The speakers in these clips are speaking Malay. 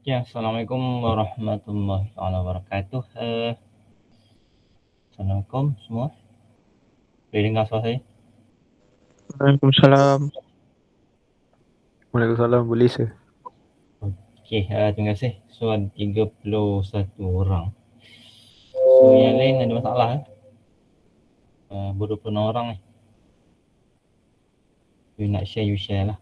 Ya, Assalamualaikum warahmatullahi wabarakatuh. Assalamualaikum semua. Boleh dengar suara saya? Waalaikumsalam. Waalaikumsalam, boleh sir. Okey, terima kasih. So, ada 31 orang. So, yang lain ada masalah. Baru 26 orang ni. You nak share, you share lah.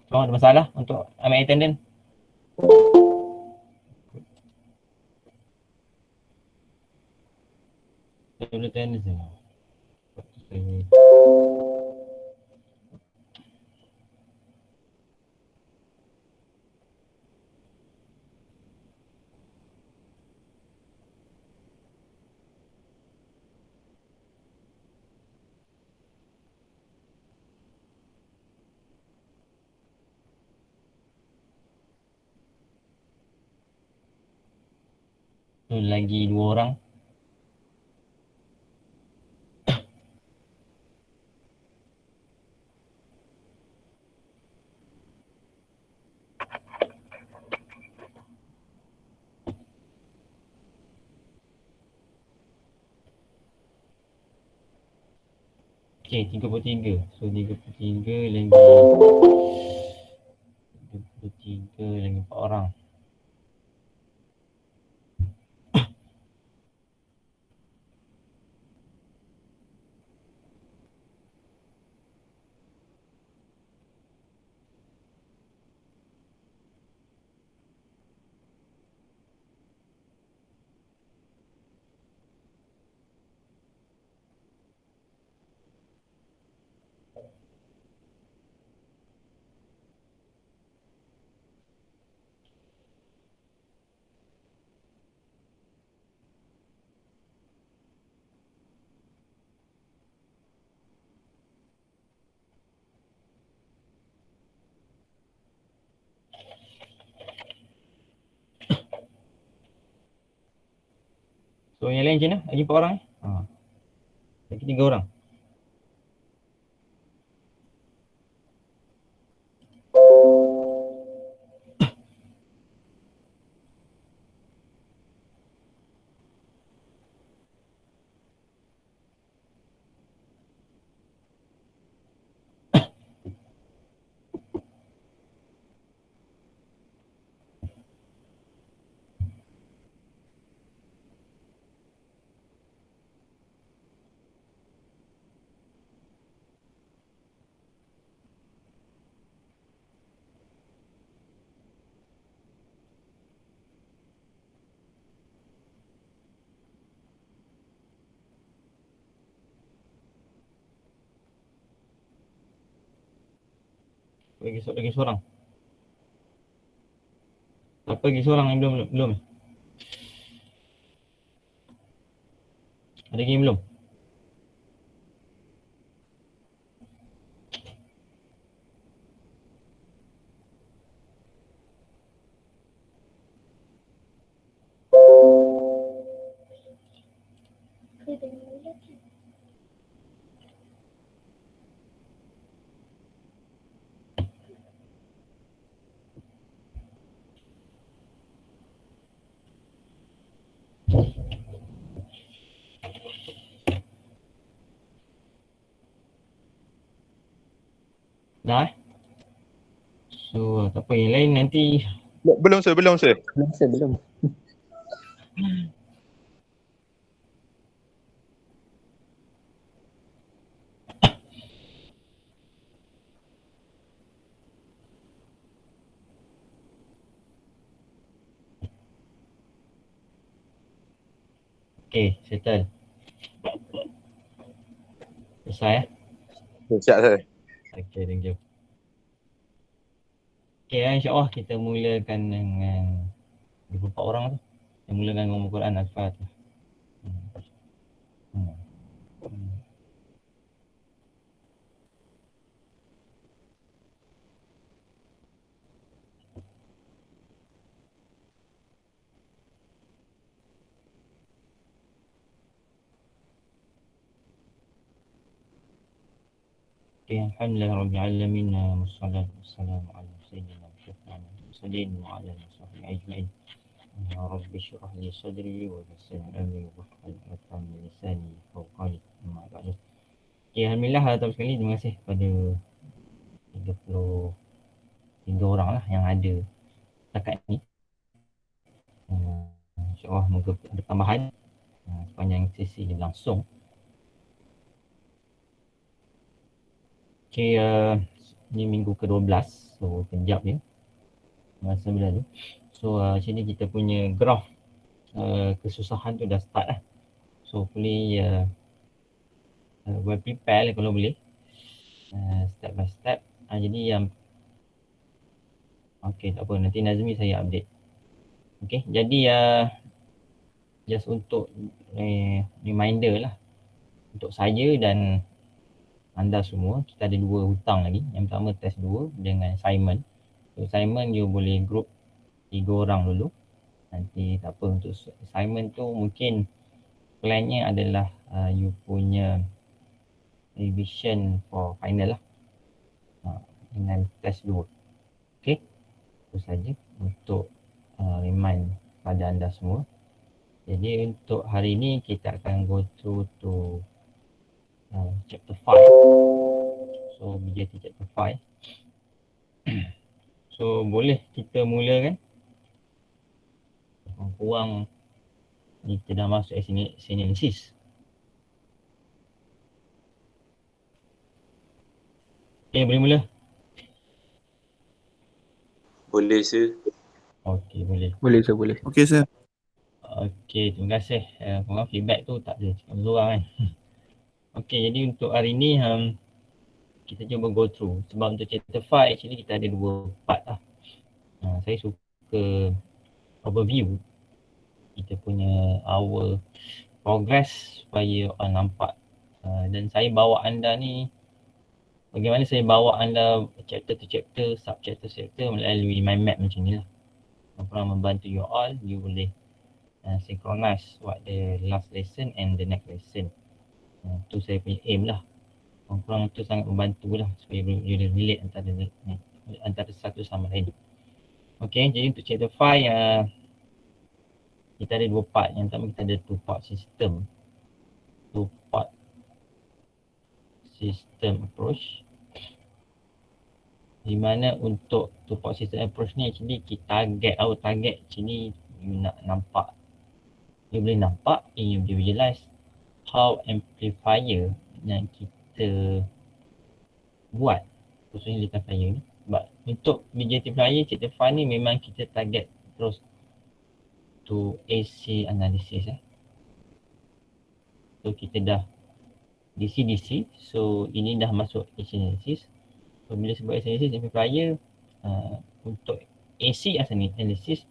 So, ada masalah untuk ambil attendance? Saya boleh attendance je. So, lagi 2 orang. Okey, 33. So, 33 lagi 33 lagi 4 orang. So, yang lain macam mana? Lagi 4 orang ni? Lagi 3 orang. Lagi seorang. Apa lagi seorang yang belum? Ada lagi yang belum? Dah. So, tak apa, yang lain nanti. Belum sir. Belum sir, belum. Okay, settle. Selesai. Siap sir. Okay, thank you. Okay, insyaAllah kita mulakan dengan 24 orang tu. Kita mulakan dengan Al-Quran Al-Fatihah. Okay, alhamdulillah rabbil alamin, wassalatu wassalamu ala sayyidina Muhammad mursalin wa ala sahbihi ajma'in. Ya rabbi syrah li sadri wa yassir amri wahlul 'uqdatam min lisani yafqahu qawli. Amma ba'du. Okay, alhamdulillah atas sekali terima kasih kepada 33 orang lah yang ada setakat ni. InsyaAllah moga ada tambahan sepanjang sesi langsung. Okay, ni minggu ke-12, so kejap je masa berlalu. So sini kita punya graf kesusahan tu dah start lah. So boleh well prepare lah kalau boleh, step by step. Jadi yang okay, tak apa, nanti Nazmi saya update. Okay, jadi just untuk reminder lah untuk saya dan anda semua, kita ada 2 hutang lagi. Yang pertama test 2 dengan assignment. So assignment you boleh group 3 orang dulu. Nanti tak apa, untuk assignment tu mungkin plannya adalah you punya revision for final lah, dengan test 2. Okay, itu saja untuk remind pada anda semua. Jadi untuk hari ini kita akan go through to chapter 5. So BJT chapter 5. So boleh kita mulakan. Kurang ni kita dah masuk analysis. Okay, boleh mula? Boleh sir. Okay, boleh. Boleh sir, boleh. Okey, sir. Okay, terima kasih. Korang feedback tu tak ada cakap seorang kan. Okay, jadi untuk hari ni kita cuba go through. Sebab untuk chapter 5 actually kita ada 2 part lah. Saya suka overview kita punya our progress supaya nampak. Dan saya bawa anda ni, bagaimana saya bawa anda chapter to chapter, sub-chapter melalui mind map macam ni lah. Korang membantu you all, you boleh synchronize what the last lesson and the next lesson. Tu saya punya aim lah. Korang tu sangat membantu lah supaya boleh relate antara satu sama lain. Okay, jadi untuk chapter 5 kita ada 2 part. Yang pertama kita ada 2 part system. 2 part system approach. Di mana untuk 2 part system approach ni actually our target actually you nak nampak. You boleh nampak, you boleh visualize how amplifier yang kita buat, khususnya litan flyer ni. Sebab untuk BJT flyer chapter 5 ni memang kita target terus to AC analysis. So kita dah DC, so ini dah masuk AC analysis. So bila sebut AC analysis amplifier, untuk AC analysis,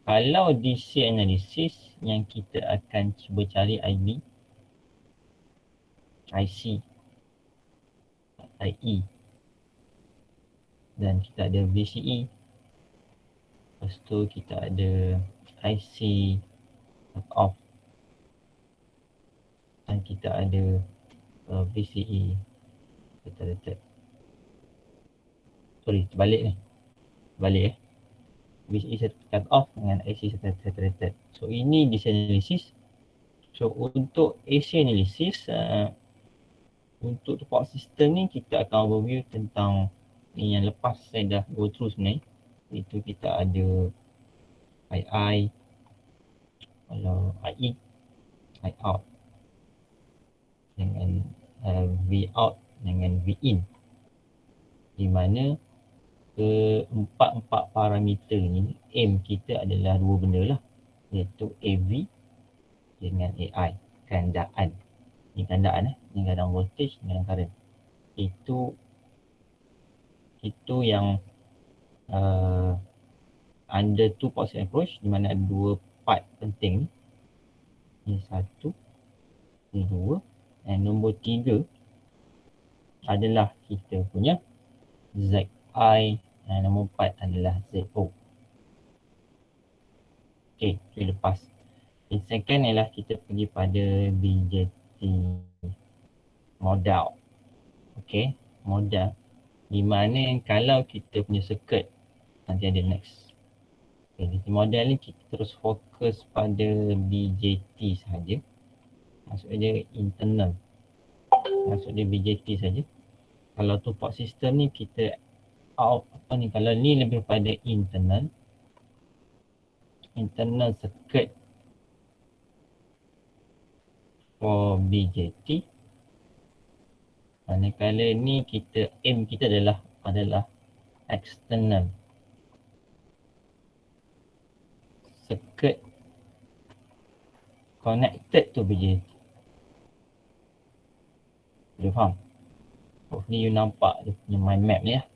kalau DC analysis yang kita akan cuba cari IB, IC, IE, dan kita ada VCE. Lepas tu kita ada IC off, dan kita ada VCE saturated. Sorry, terbalik ni. Terbalik VCE cut off dengan IC saturated. So ini DC analysis. So untuk AC analysis, untuk support system ni kita akan overview tentang ni yang lepas saya dah go through sebenarnya. Itu kita ada II, kalau IE, I out, dengan V out dengan V in. Di mana keempat-empat parameter ni aim kita adalah 2 benda lah, iaitu AV dengan AI, gandaan. Ni gandaan ni gandaan voltage dengan current. Itu yang under 2 part approach, di mana ada 2 part penting. Ni 1, ni 2, dan nombor 3 adalah kita punya ZI, dan nombor 4 adalah ZO. Okay, itu lepas. Yang second ialah kita pergi pada BJT model. Okay, modal di mana kalau kita punya circuit nanti ada next. Okay, DC model ni kita terus fokus pada BJT saja. Maksud dia internal. Maksud dia BJT saja. Kalau tu port system ni kita kalau ni lebih pada internal circuit for BJT. Manakala ni kita aim kita adalah external circuit connected to BJT. Boleh faham? Hopefully you nampak dia punya mind map ni lah.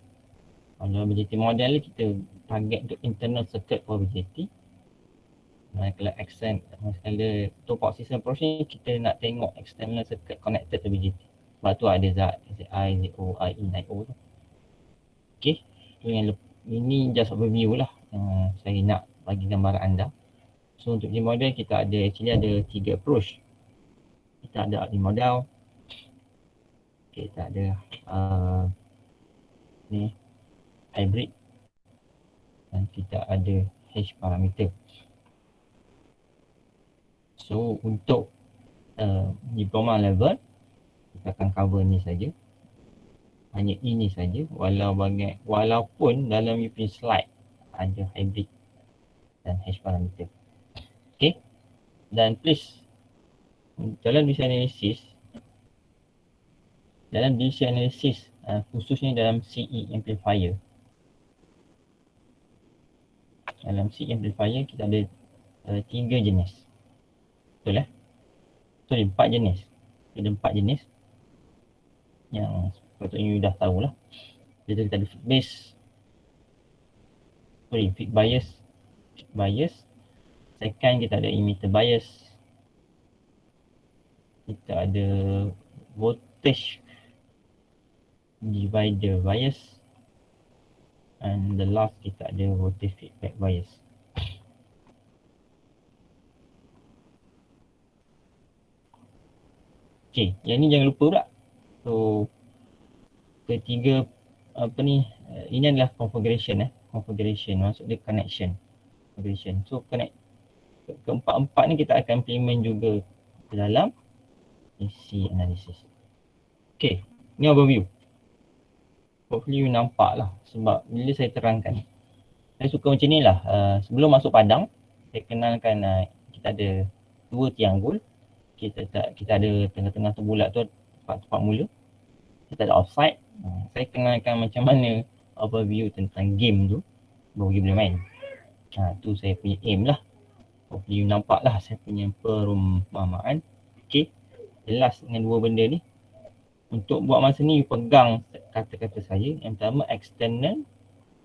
Kalau BJT model ni kita target untuk internal circuit for BJT. Manakala tu port system approach ni kita nak tengok external circuit connected to BJT. Sebab tu ada zat ZI, ZO, IE, NIO tu. Okay, tu yang ini just overview lah. Saya nak bagi gambaran anda. So untuk BJT model kita ada 3 approach. Kita ada RD model. Kita ada ni hybrid dan kita ada H parameter. So untuk diploma level kita akan cover ni saja. Hanya ini saja walaupun dalam you punya slide ada hybrid dan H parameter. Okay. Dan please dalam DC analysis khususnya dalam CE amplifier. Dalam CE amplifier kita ada 3 jenis. Betul lah? Sorry, 4 jenis. Ada 4 jenis yang sepatutnya you dah tahulah. Jadi kita ada feed bias. Second kita ada emitter bias. Kita ada voltage divider bias. And the last kita ada voltage feedback bias. Okay, yang ni jangan lupa pula. So ketiga ini adalah configuration maksud dia connection. So keempat-empat ni kita akan implement juga ke dalam AC analysis. Okay, ni overview. Hopefully you nampak lah sebab bila saya terangkan saya suka macam ni lah. Sebelum masuk padang saya kenalkan kita ada 2 tiang gol. Kita ada tengah-tengah tu bulat tu tempat mula. Kita ada offside. Saya kenalkan macam mana overview tentang game tu baru you boleh main. Tu saya punya aim lah. Hopefully you nampak lah saya punya perumpamaan. Okay, jelas dengan 2 benda ni. Untuk buat masa ni you pegang kata-kata saya. Yang pertama external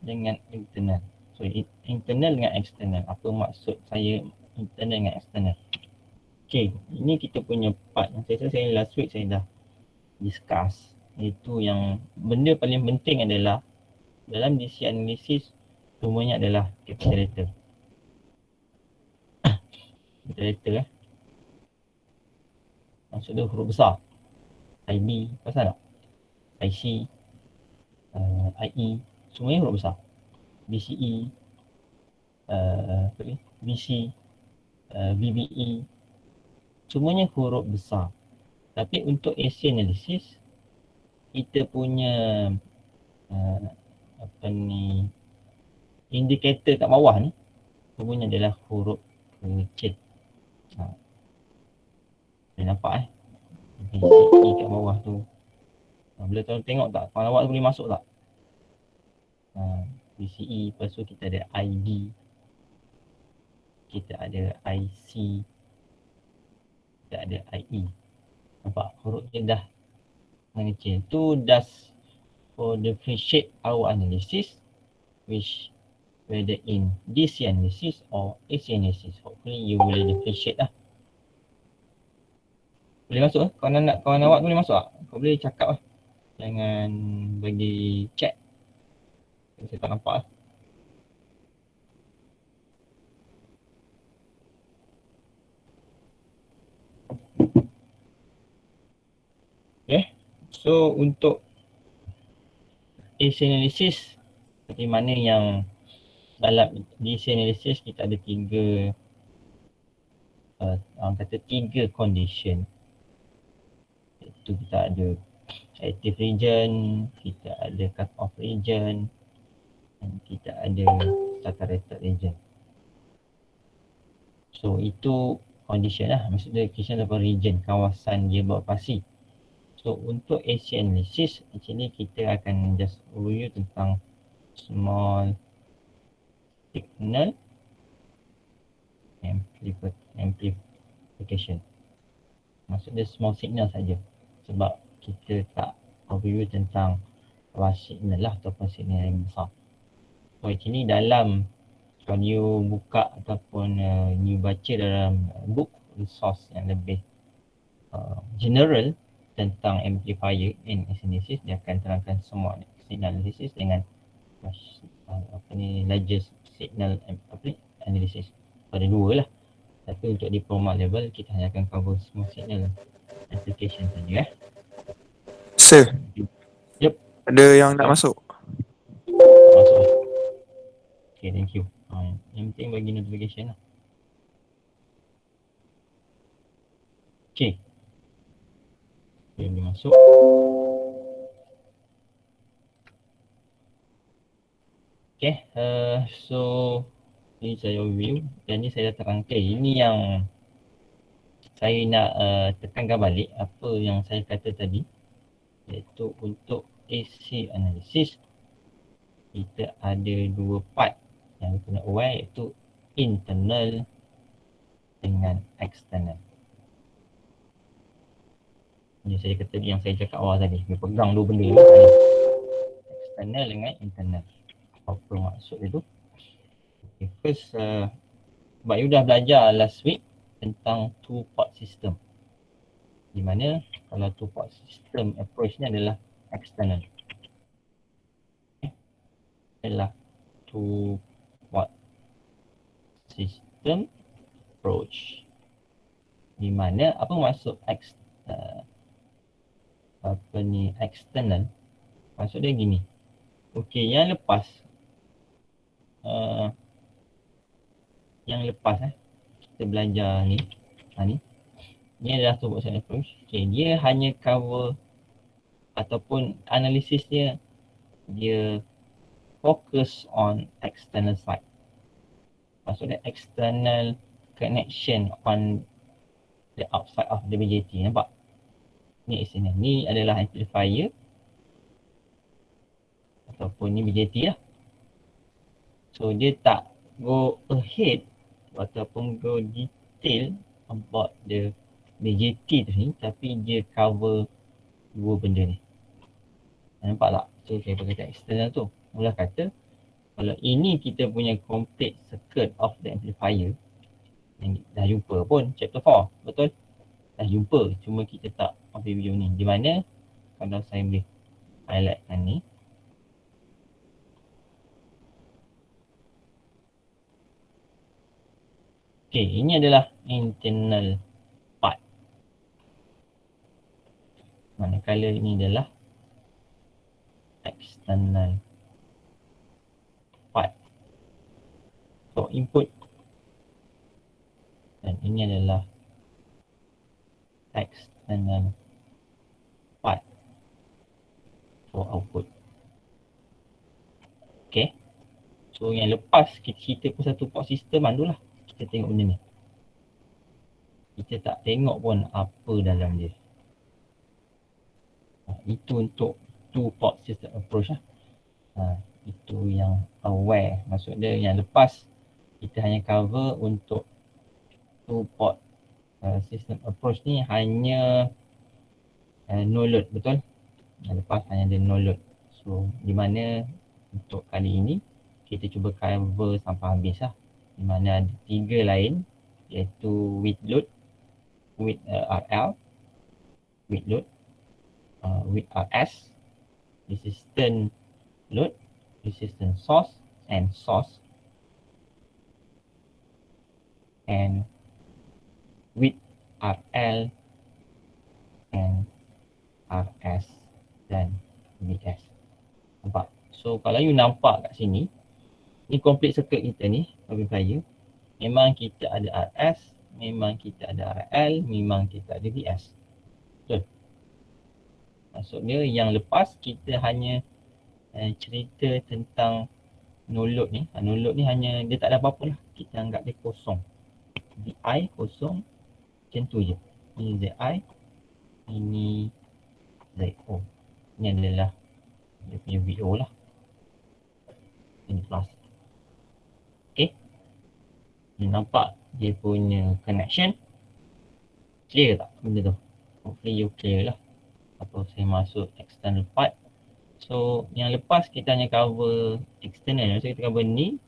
dengan internal. So internal dengan external. Apa maksud saya internal dengan external? Okay, ini kita punya part yang saya last week saya dah discuss. Iaitu yang benda paling penting adalah dalam DC analysis semuanya adalah capital letter. Capital letter maksud dia huruf besar. IB, pasal tak? IC, IE, semuanya huruf besar. BCE, BC, BBE, semuanya huruf besar. Tapi untuk AC analysis kita punya indikator kat bawah ni semuanya adalah huruf kecil. Boleh nampak BCE kat bawah tu. Boleh tengok tak? Kawan awak boleh masuk tak? BCE, lepas tu kita ada ID, kita ada IC, kita ada IE. Nampak huruf dia dah mengecil. Tu does for differentiate our analysis which whether in DC analysis or AC analysis. Hopefully you boleh differentiate lah. Boleh masuk lah? Kawan awak boleh masuk tak? Kau boleh cakap lah. Jangan bagi chat. Saya tak nampak lah. Okay. So untuk AC analysis, seperti mana yang dalam DC analysis kita ada tiga orang kata tiga condition, iaitu kita ada active region, kita ada cut off region, dan kita ada saturated region. So itu condition lah, maksudnya condition ataupun region, kawasan dia beroperasi. So untuk AC analysis, actually kita akan just overview tentang small signal amplification. Maksudnya small signal saja, sebab kita tak overview tentang large signal lah ataupun signal yang besar. So actually dalam kalau you buka ataupun you baca dalam book resource yang lebih general tentang amplifier and analysis, dia akan terangkan semua signal analysis dengan largest signal analysis. Ada dua lah, tapi untuk diploma level kita hanya akan cover semua signal application saja. Sir, Yep, ada yang nak masuk? masuk. Okay, thank you. Yang penting bagi notification lah. Okay, boleh masuk. Okay, so ini saya review dan ni saya dah terangkan. Ini yang saya nak tekankan balik apa yang saya kata tadi, iaitu untuk AC analysis kita ada dua part yang kita nak aware, iaitu internal dengan external. Ini saya kata yang saya cakap awal tadi, dia pegang dua benda ni, external dengan internal. Apa maksud itu? Okay, first, sebab you dah belajar last week tentang two port system, di mana kalau two port system approach ni adalah external. Okay. Adalah two port system approach, di mana apa maksud external? Maksud dia gini. Okey, yang lepas kita belajar ni, ni adalah two port system approach. Okey, dia hanya cover ataupun analisis dia fokus on external side. Maksudnya external connection on the outside of the BJT. Nampak? Ni external. Ni adalah amplifier ataupun ni BJT lah. So dia tak go ahead ataupun go detail about the BJT tu ni, tapi dia cover dua benda ni. Nampak tak? So saya kata external tu, mula kata kalau ini kita punya complete circuit of the amplifier yang dah jumpa pun chapter 4, betul? Dah jumpa, cuma kita tak overview ni. Di mana kalau saya boleh highlightkan ni, okay, ini adalah internal part, manakala ini adalah external part. So input dan ini adalah external part for output. Okay, so yang lepas kita pun satu port system dulu lah, kita tengok benda ni. Kita tak tengok pun apa dalam dia. Itu untuk two port system approach lah. Itu yang aware. Maksudnya yang lepas kita hanya cover untuk two port system approach ni hanya no load, betul? Yang lepas hanya ada no load. So di mana untuk kali ini kita cuba cover sampai habis lah. Di mana ada tiga lain, iaitu with load, with RL, with load, with RS, resistant load, resistant source, and with RL and RS dan VS. Nampak? So kalau you nampak kat sini, ni complete circuit kita ni, amplifier. Memang kita ada RS, memang kita ada RL, memang kita ada VS. Betul? Maksudnya yang lepas kita hanya cerita tentang no load ni. No load ni hanya dia tak ada apa-apa lah. Kita anggap dia kosong. VI kosong, macam tu je. Ini ZI, ini ZO. Ini adalah dia punya VO lah. Ini plus. Okay. Ni nampak dia punya connection. Clear tak benda tu? Hopefully you clear lah. Atau saya masuk external part. So yang lepas kita hanya cover external. So kita cover ni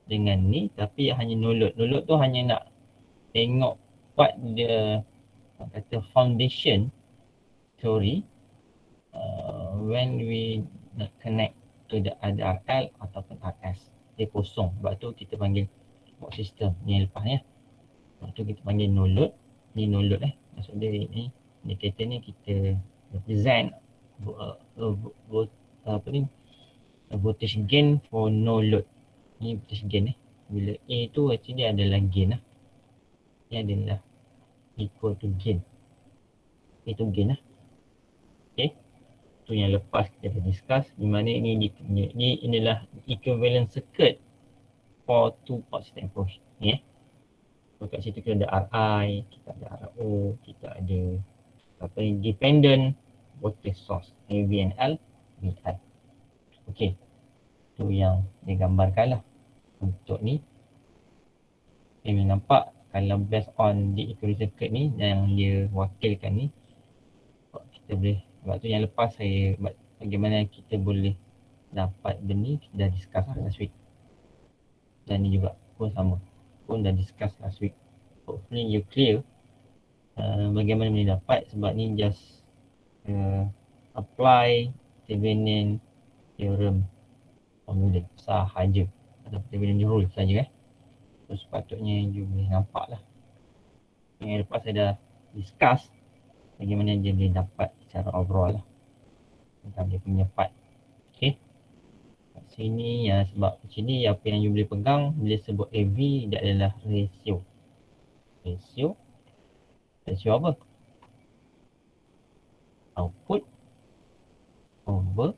dengan ni, tapi hanya no load. No load tu hanya nak tengok part dia kata foundation theory when we nak connect to the RL ataupun RS. Dia kosong. Sebab tu kita panggil box system ni yang lepas ni. Sebab tu kita panggil no load. Ni no load Maksud dia ni indikator ni kita represent apa ni voltage gain for no load. Ni voltage gain Bila A tu actually adalah gain Ni adalah equal to gain. Itu gain Okay. Tu yang lepas kita dah discuss. Di mana ni inilah equivalent circuit for two part system approach. Ni So kat situ kita ada RI, kita ada RO, kita ada apa ni dependent voltage source AVNL, VI. Okey. Tu yang dia gambarkan lah untuk ni. Okay, nampak kalau based on the equivalent circuit ni yang dia wakilkan ni, kita boleh, sebab tu yang lepas saya bagaimana kita boleh dapat benda ni kita dah discuss lah last week. Dan ni juga pun sama, pun dah discuss last week. Hopefully you clear bagaimana boleh dapat, sebab ni just apply Thevenin theorem formula sahaja atau Thevenin rule saja So sepatutnya you boleh nampak lah. Yang lepas saya dah discuss bagaimana dia boleh dapat secara overall lah tentang dia punya part. Okay. Kat sini sebab kat sini apa yang you boleh pegang bila sebut AV dia adalah ratio. Ratio apa? Output over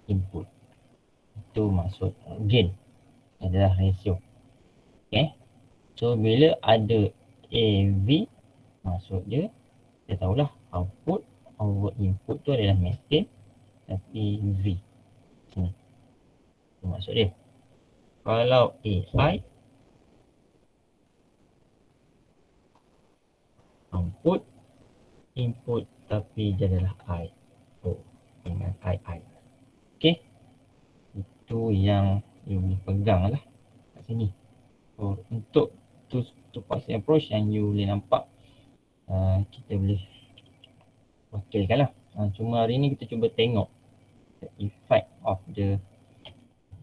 input. Itu maksud gain adalah ratio. Okay. So bila ada AV, maksud dia tahulah output over input tu adalah maintain, tapi V sini. Itu maksud dia. Kalau AI output input tapi dia adalah I. Dengan I. Okay. Itu yang you boleh pegang lah kat sini. So untuk two passing approach yang you boleh nampak kita boleh wakilkan lah. Cuma hari ni kita cuba tengok the effect of the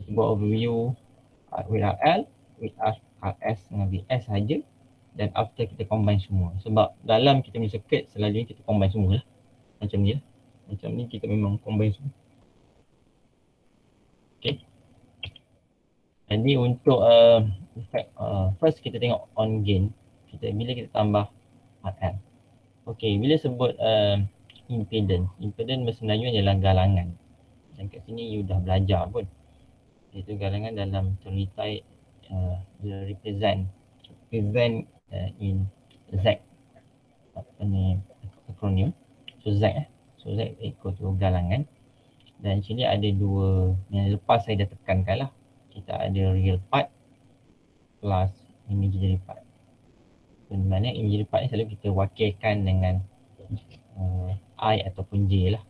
buat overview with RL, with RS dengan VS saja, dan after kita combine semua. Sebab dalam kita punya circuit selalunya kita combine semua lah. Macam ni lah. Macam ni kita memang combine semua. Okay. Jadi untuk effect, first kita tengok on gain. Bila kita tambah RL. Okay, bila sebut impedance Melayu adalah galangan. Dan kat sini you dah belajar pun. Itu galangan dalam teori type dia represent in Z. Apa ni akronim. So Z equal to galangan. Dan sini ada dua yang lepas saya dah tekankan lah. Kita ada real part plus imaginary part. Di mana imaginary part ni selalu kita wakilkan dengan I ataupun J lah.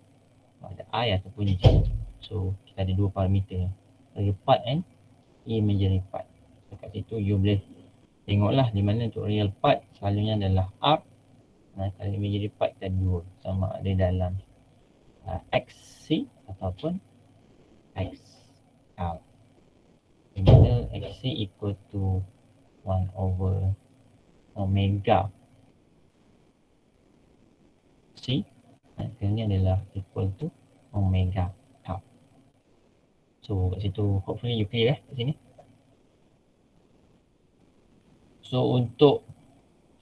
Ada I ataupun J. So kita ada dua parameter, real part and imaginary part. So kat situ you boleh tengoklah di mana untuk real part selalunya adalah R. Kalau imaginary part kita ada dua, sama ada dalam XC ataupun XL. Di mana XC equal to 1 over omega C. Ini adalah equal to omega L. So kat situ hopefully you clear kat sini. So untuk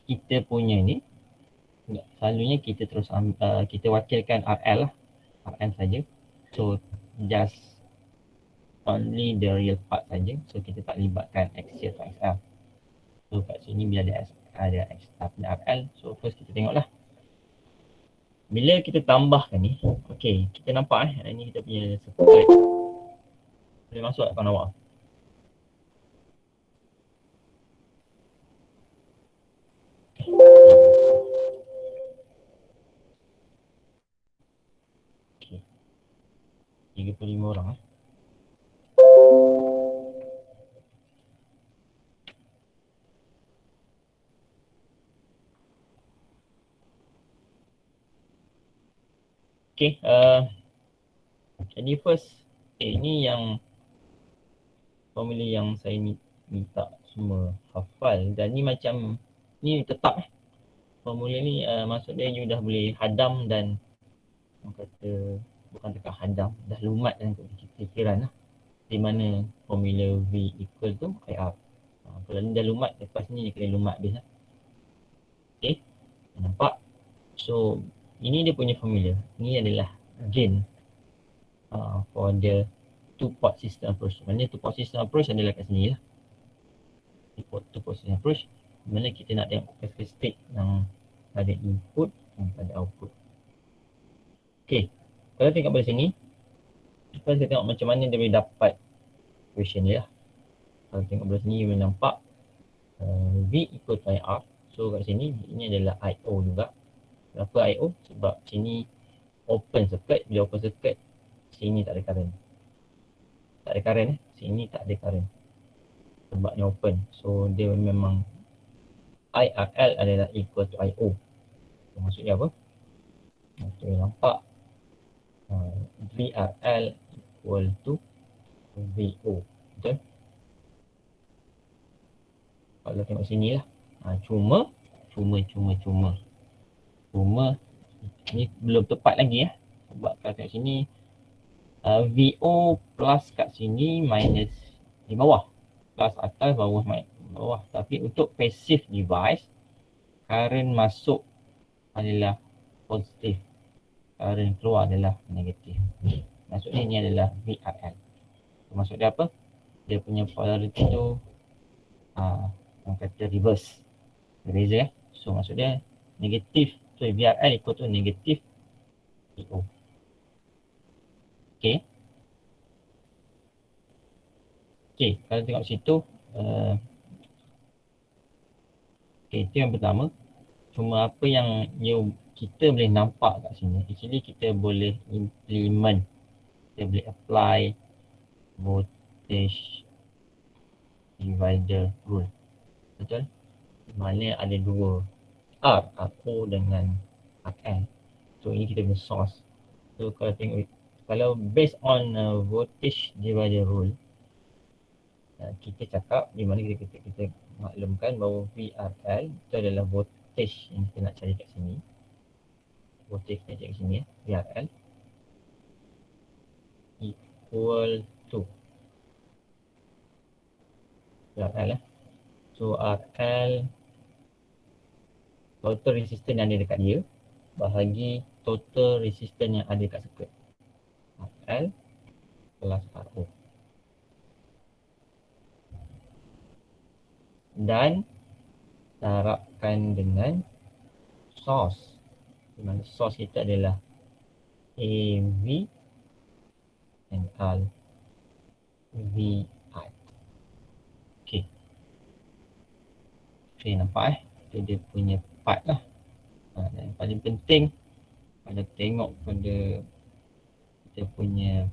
kita punya ni, selalunya kita terus kita wakilkan RL lah, RL saja. So just only the real part saja. So kita tak libatkan axial atau XL. So kat sini bila ada RL, so first kita tengoklah. Bila kita tambahkan ni, okay, kita nampak ni kita punya circuit. Boleh masuk tak kawan awak? Okay. 35 orang Okay, jadi first, ini yang formula yang saya minta semua hafal, dan ni macam, ni tetap formula ni maksud dia you dah boleh hadam dan orang kata, bukan dekat hadam, dah lumat dalam fikiran lah. Di mana formula V equal to IR. Kalau ni dah lumat, lepas ni dia kena lumat habis lah. Okay, nampak? So, ini dia punya formula. Ini adalah gain for the two-port system approach. Maksudnya two-port system approach adalah kat sini lah. Two-port system approach, mana kita nak tengok karakteristik yang ada input dan ada output. Okay, kalau tengok pada sini, kita tengok macam mana dia boleh dapat equation dia lah. Kalau tengok pada sini, you boleh nampak V equal to IR. So kat sini, ini adalah IO juga. Kenapa IO? Sebab sini open circuit. Bila open circuit, sini tak ada current. Tak ada current sini tak ada current. Sebabnya open. So dia memang IRL adalah equal to IO. So, maksudnya apa? Maksudnya nampak VRL equal to VO. Betul? Kalau tengok sini lah. Cuma ni belum tepat lagi sebab kalau tengok sini VO plus kat sini minus di bawah, plus atas, bawah. Tapi untuk passive device, current masuk adalah positif, current keluar adalah negatif. Maksudnya ini adalah VRL. Maksud dia apa? Dia punya polarity tu orang kata reverse, berbeza So maksud dia negatif, so VRL equal to negatif VO. Okay, kalau tengok situ, itu yang pertama. Cuma apa yang kita boleh nampak kat sini, actually kita boleh implement, kita boleh apply voltage divider rule. Betul? Mana ada dua R, RO dengan RL. So ini kita punya source. So kalau tengok, kalau based on voltage divider rule, kita cakap di mana kita maklumkan bahawa VRL itu adalah voltage yang kita nak cari kat sini. Voltage yang kita cari kat sini VRL equal to VRL So RL total resistance yang ada dekat dia bahagi total resistance yang ada dekat circuit. RL plus RO. Dan darabkan dengan source, di mana source kita adalah AV and VI. Okay, nampak itu dia punya part lah. Dan paling penting pada tengok pada kita punya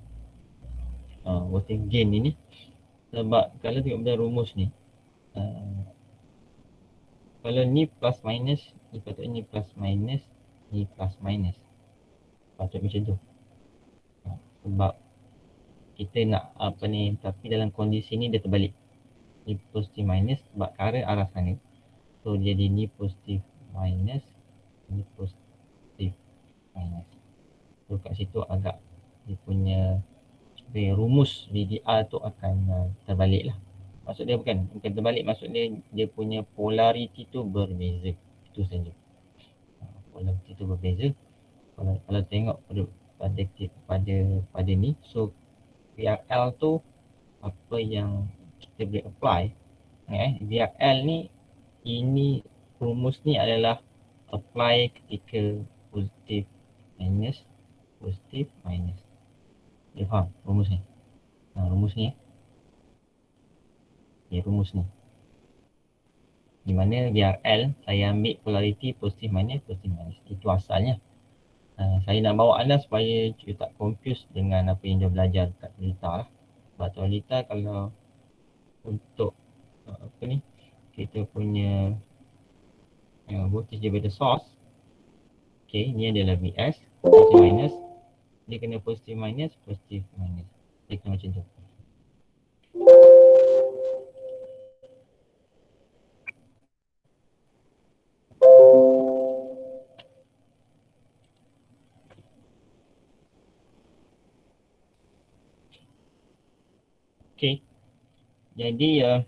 voltage gain ini, sebab kalau tengok pada rumus ni, kalau ni plus minus, ni patutnya ni plus minus, ni plus minus. Patut macam tu. Sebab kita nak apa ni, tapi dalam kondisi ni dia terbalik. Ni positif minus sebab current arah sana. So jadi ni positif minus, ni positif minus. So kat situ agak dia punya rumus VDR tu akan terbalik lah. Maksud dia bukan terbalik, maksud dia punya polarity tu berbeza. Itu saja. Polarity tu berbeza. Kalau tengok pada ni, so VRL tu apa yang kita boleh apply. VRL ni, ini rumus ni adalah apply ketika positif minus. Dia faham rumus ni? Rumus ni rumus ni. Di mana VRL saya ambil polarity positif minus. Itu asalnya. Saya nak bawa anda supaya you tak confuse dengan apa yang dia belajar kat Lita lah. Sebab tu Lita kalau untuk kita punya voltage daripada source, okay, ni adalah VS, positif minus, dia kena positif minus, dia kena macam tu. Okay, jadi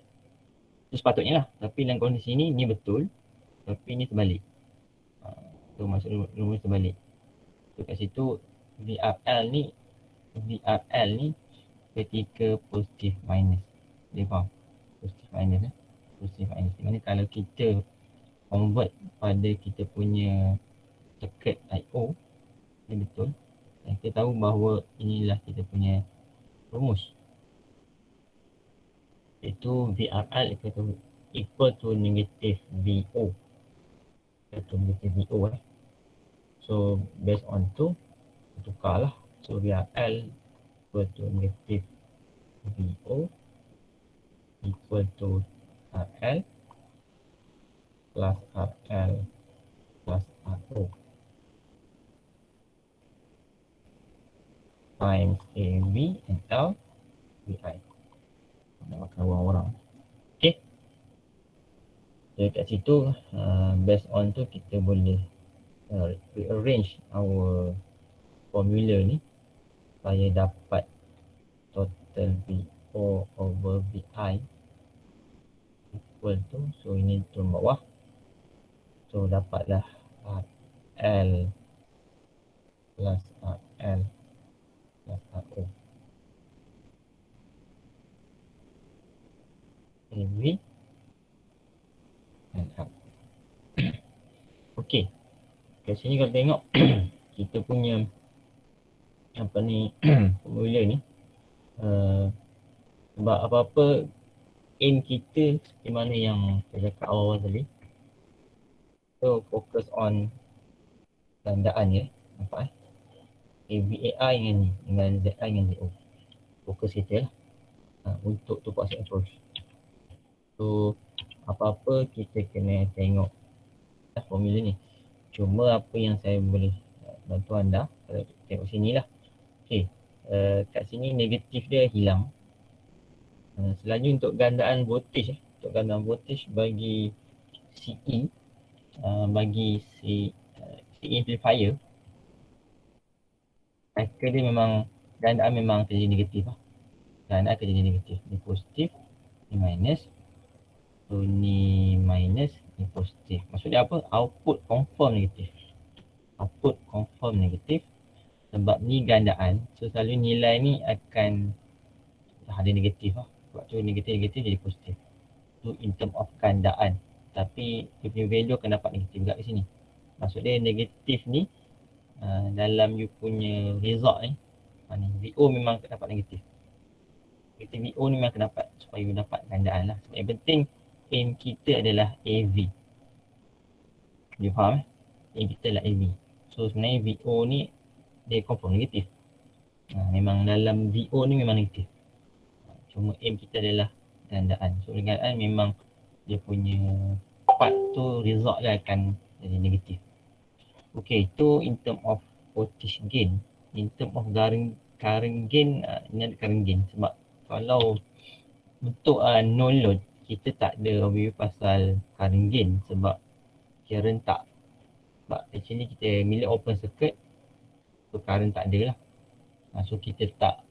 itu sepatutnya lah. Tapi dalam kondisi ni betul, tapi ni terbalik. Tu maksud rumus terbalik. So kat situ VRL ni ketika positif minus. Dia faham? Positif minus. Di mana kalau kita convert pada kita punya circuit I/O, ni betul. Dan kita tahu bahawa inilah kita punya rumus. Itu VRL equal to negative VO. So based on tu, tukarlah. So VRL equal to negative VO equal to RL plus RL plus RO times AV and L VI. Nak makan orang-orang. Okay. Jadi kat situ based on tu kita boleh rearrange our formula ni supaya dapat total VO over VI equal to, so ini turun bawah, so dapatlah RL plus RL plus RO AV and L. Okey, kat sini kalau tengok kita punya apa ni formula ni, sebab apa-apa aim kita seperti mana yang saya cakap awal tadi, so fokus on gandaan ya, nampak VAI dengan ni, dengan ZI dengan ZO, fokus kita lah untuk tu passing approach. So apa-apa kita kena tengok formula ni. Cuma apa yang saya boleh bantu anda, kalau tengok sini lah. Okay, kat sini negatif dia hilang. Selanjutnya untuk gandaan voltage, bagi CE, bagi CE amplifier, cycle dia memang, gandaan memang terjadi negatif lah. Gandaan terjadi negatif. Ni positif, ni minus. So ni minus, ni positif. Maksud dia apa? Output confirm negatif. Sebab ni gandaan, so selalu nilai ni akan ada negatif lah. Sebab tu negatif jadi positif. Tu in term of gandaan. Tapi dia punya value akan dapat negatif juga di sini. Maksud dia negatif ni dalam you punya result ni, VO memang akan dapat negatif. VO ni memang akan dapat supaya you dapat gandaan lah. Sebab yang penting aim kita adalah AV. You faham aim kita adalah AV. So sebenarnya VO ni dia confirm negatif. Memang dalam VO ni memang negatif. Cuma aim kita adalah gandaan. So gandaan memang dia punya part tu result dia akan jadi negatif. Okay, itu in term of voltage gain. In term of current gain, ni ada current gain. Sebab kalau untuk no load, kita tak ada overview pasal current gain. Sebab kira rentak. Sebab actually kita milik open circuit, so current tak ada lah. So kita tak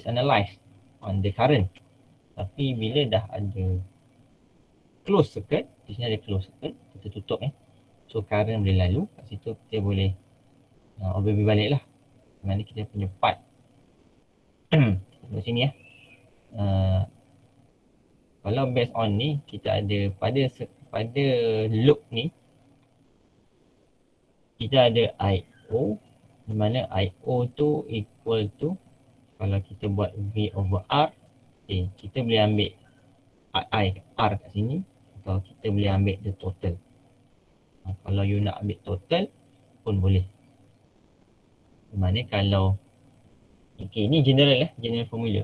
analyze on the current. Tapi bila dah ada close circuit, di sini ada close circuit, kita tutup so current boleh lalu, kat situ kita boleh overview balik lah mana kita punya part kat sini kalau based on ni, kita ada pada loop ni kita ada I.O. di mana I.O tu equal to, kalau kita buat V over R, kita boleh ambil R kat sini atau kita boleh ambil the total. Kalau you nak ambil total pun boleh. Di mana kalau ini general general formula.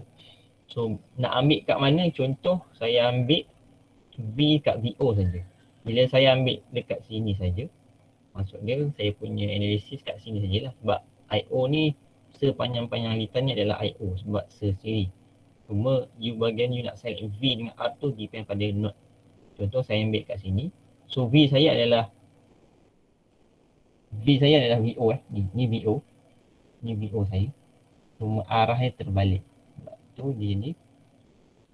So nak ambil kat mana, contoh saya ambil V kat VO saja. Bila saya ambil dekat sini saja, maksudnya saya punya analisis kat sini sajalah, sebab I.O ni sepanjang-panjang litan ni adalah I.O sebab sesiri. Cuma bagian you nak select V dengan R tu depend pada node. Contoh saya ambil kat sini, so V saya adalah VO ni VO. Ni VO saya. Cuma arahnya terbalik. Sebab tu dia ni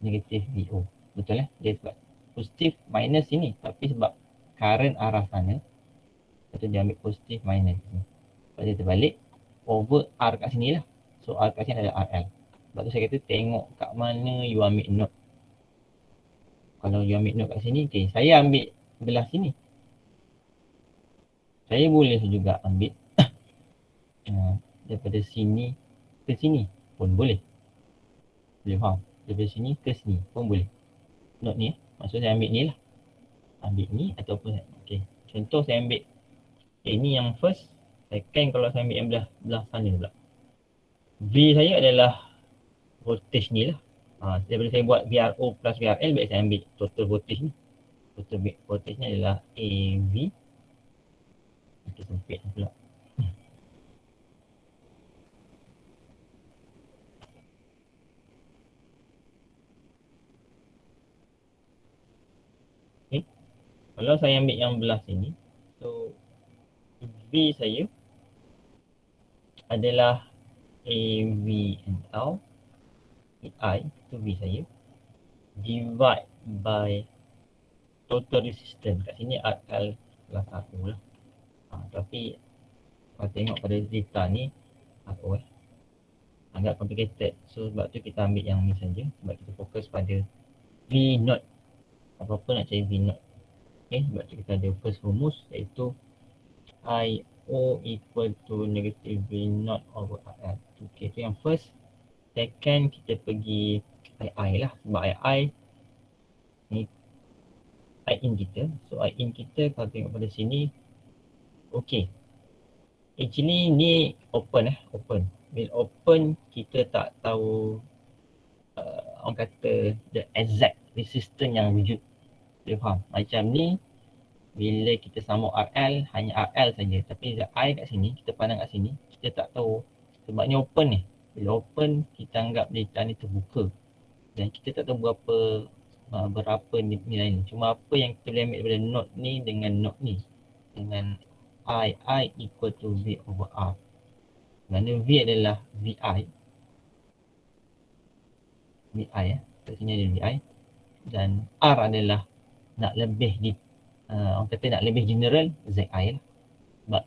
negatif VO. Betul dia sebab positif minus sini, tapi sebab current arah sana, lepas tu dia ambil positif minus ni. Sebab dia terbalik over R kat sini lah. So R kat sini adalah RL. Sebab tu saya kata tengok kat mana you ambil node. Kalau you ambil node kat sini, saya ambil belah sini. Saya boleh juga ambil daripada sini ke sini pun boleh. Boleh faham? Daripada sini ke sini pun boleh. Node ni maksud saya ambil ni lah. Ambil ni ataupun contoh saya ambil ini yang first, second kalau saya ambil yang belah sana pula. V saya adalah voltage ni lah. Daripada saya buat VRO plus VRL, baik saya ambil total voltage ni. Total voltage ni adalah AV. Kita sempit pula. Kalau saya ambil yang belah sini, so V saya adalah AVNL, I itu V saya, divide by total resistance. Kat sini RL plus RO lah. Tapi kalau tengok pada data ni RO agak complicated. So sebab tu kita ambil yang ni saja, sebab kita fokus pada V naught. Apa-apa nak cari V naught. Sebab tu kita ada first rumus iaitu I.O equal to negative V naught over RL. Itu yang first. Second kita pergi II lah, sebab II ni I in kita. So I in kita kalau tengok pada sini actually ni open open. Bila open kita tak tahu orang kata the exact resistance yang wujud. Dia faham? Macam ni bila kita sambung RL, hanya RL saja. Tapi I kat sini, kita pandang kat sini, kita tak tahu sebab ni open ni. Bila open, kita anggap data ni terbuka. Dan kita tak tahu berapa nilai ni. Cuma apa yang kita boleh ambil daripada node ni dengan node ni. Dengan I equal to V over R. Kerana V adalah VI. Kat sini ada VI. Dan R adalah nak lebih orang kata nak lebih general ZI lah. Sebab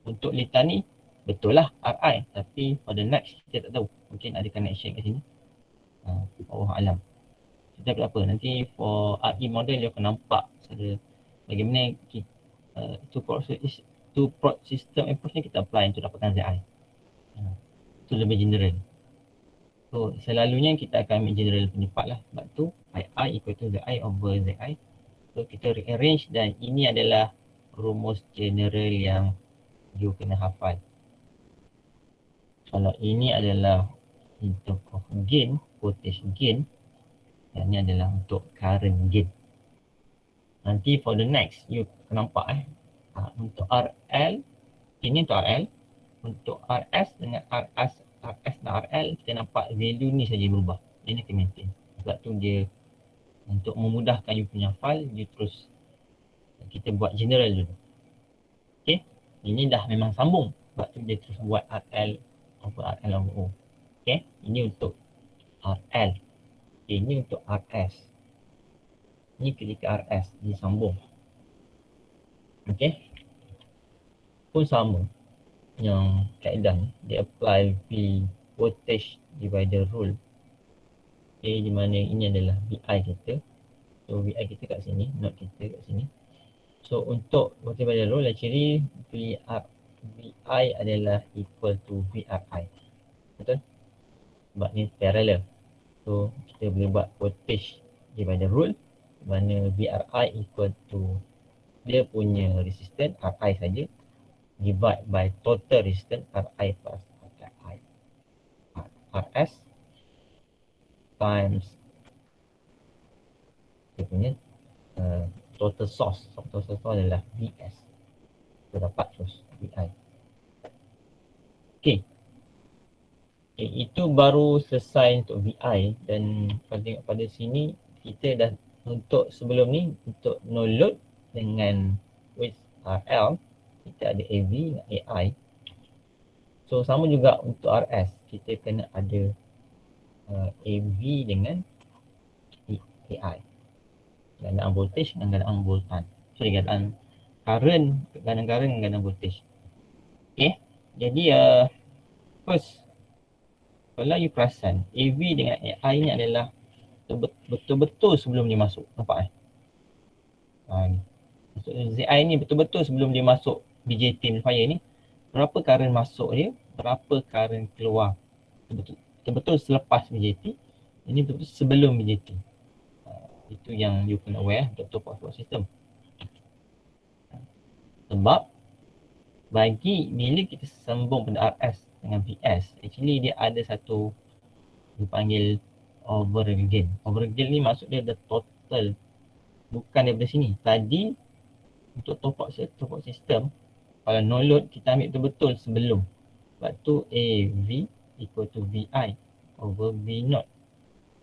untuk litan ni betul lah RI, tapi for the next kita tak tahu. Mungkin ada connection kat sini. Allah alam. Kita tak apa. Nanti for RE model dia akan nampak bagaimana two-prod system approach ni kita apply untuk dapatkan ZI. Itu lebih general. So selalunya kita akan ambil general punya part lah. Sebab tu I equal to ZI over ZI. So kita rearrange dan ini adalah rumus general yang you kena hafal. Kalau ini adalah untuk gain, voltage gain, dan ini adalah untuk current gain. Nanti for the next, you nampak untuk RL, ini untuk RL, untuk RS dengan RS dan RL, kita nampak value ni saja berubah. Ini kita maintain. Sebab tu dia untuk memudahkan you punya file, you terus kita buat general dulu. Ini dah memang sambung. Sebab tu dia terus buat RL over O. Okay, ini untuk RL. Okay, ini untuk RS. Ini ketika RS disambung. Okay, pun sama. Yang kaedah ni, dia apply V voltage divider rule. Okay, di mana ini adalah VI kita. So VI kita kat sini, not kita kat sini. So untuk voltage divider rule actually VI adalah equal to VRI. Betul? Sebab ni parallel. So kita boleh buat voltage divider rule mana VRI equal to dia punya resistance RI saja divide by total resistance RI plus RI RS times dia punya total source. Total source tu adalah VS. Kita dapat terus VI. Okay. Okay, itu baru selesai untuk VI dan kalau tengok pada sini kita dah untuk sebelum ni untuk no load dengan with RL kita ada AV dengan AI. So sama juga untuk RS kita kena ada AV dengan AI. Gandaan voltage dan gandaan voltan. Sorry, gandaan current, gandaan current dan gandaan voltage. Okay. Jadi first kalau you perasan AV dengan AI ni adalah betul-betul sebelum dia masuk. Nampak ni. Maksudnya ZI ni betul-betul sebelum dia masuk BJT amplifier ni, berapa current masuk dia, berapa current keluar. Betul-betul selepas BJT, ini betul-betul sebelum BJT. Itu yang you kena aware untuk power system. Sebab bagi bila kita sambung pada RS dengan VS, actually dia ada satu dipanggil overgain. Overgain ni maksud dia the total, bukan daripada sini. Tadi untuk top up system, kalau no load kita ambil betul-betul sebelum. Sebab tu AV equal to VI over V0.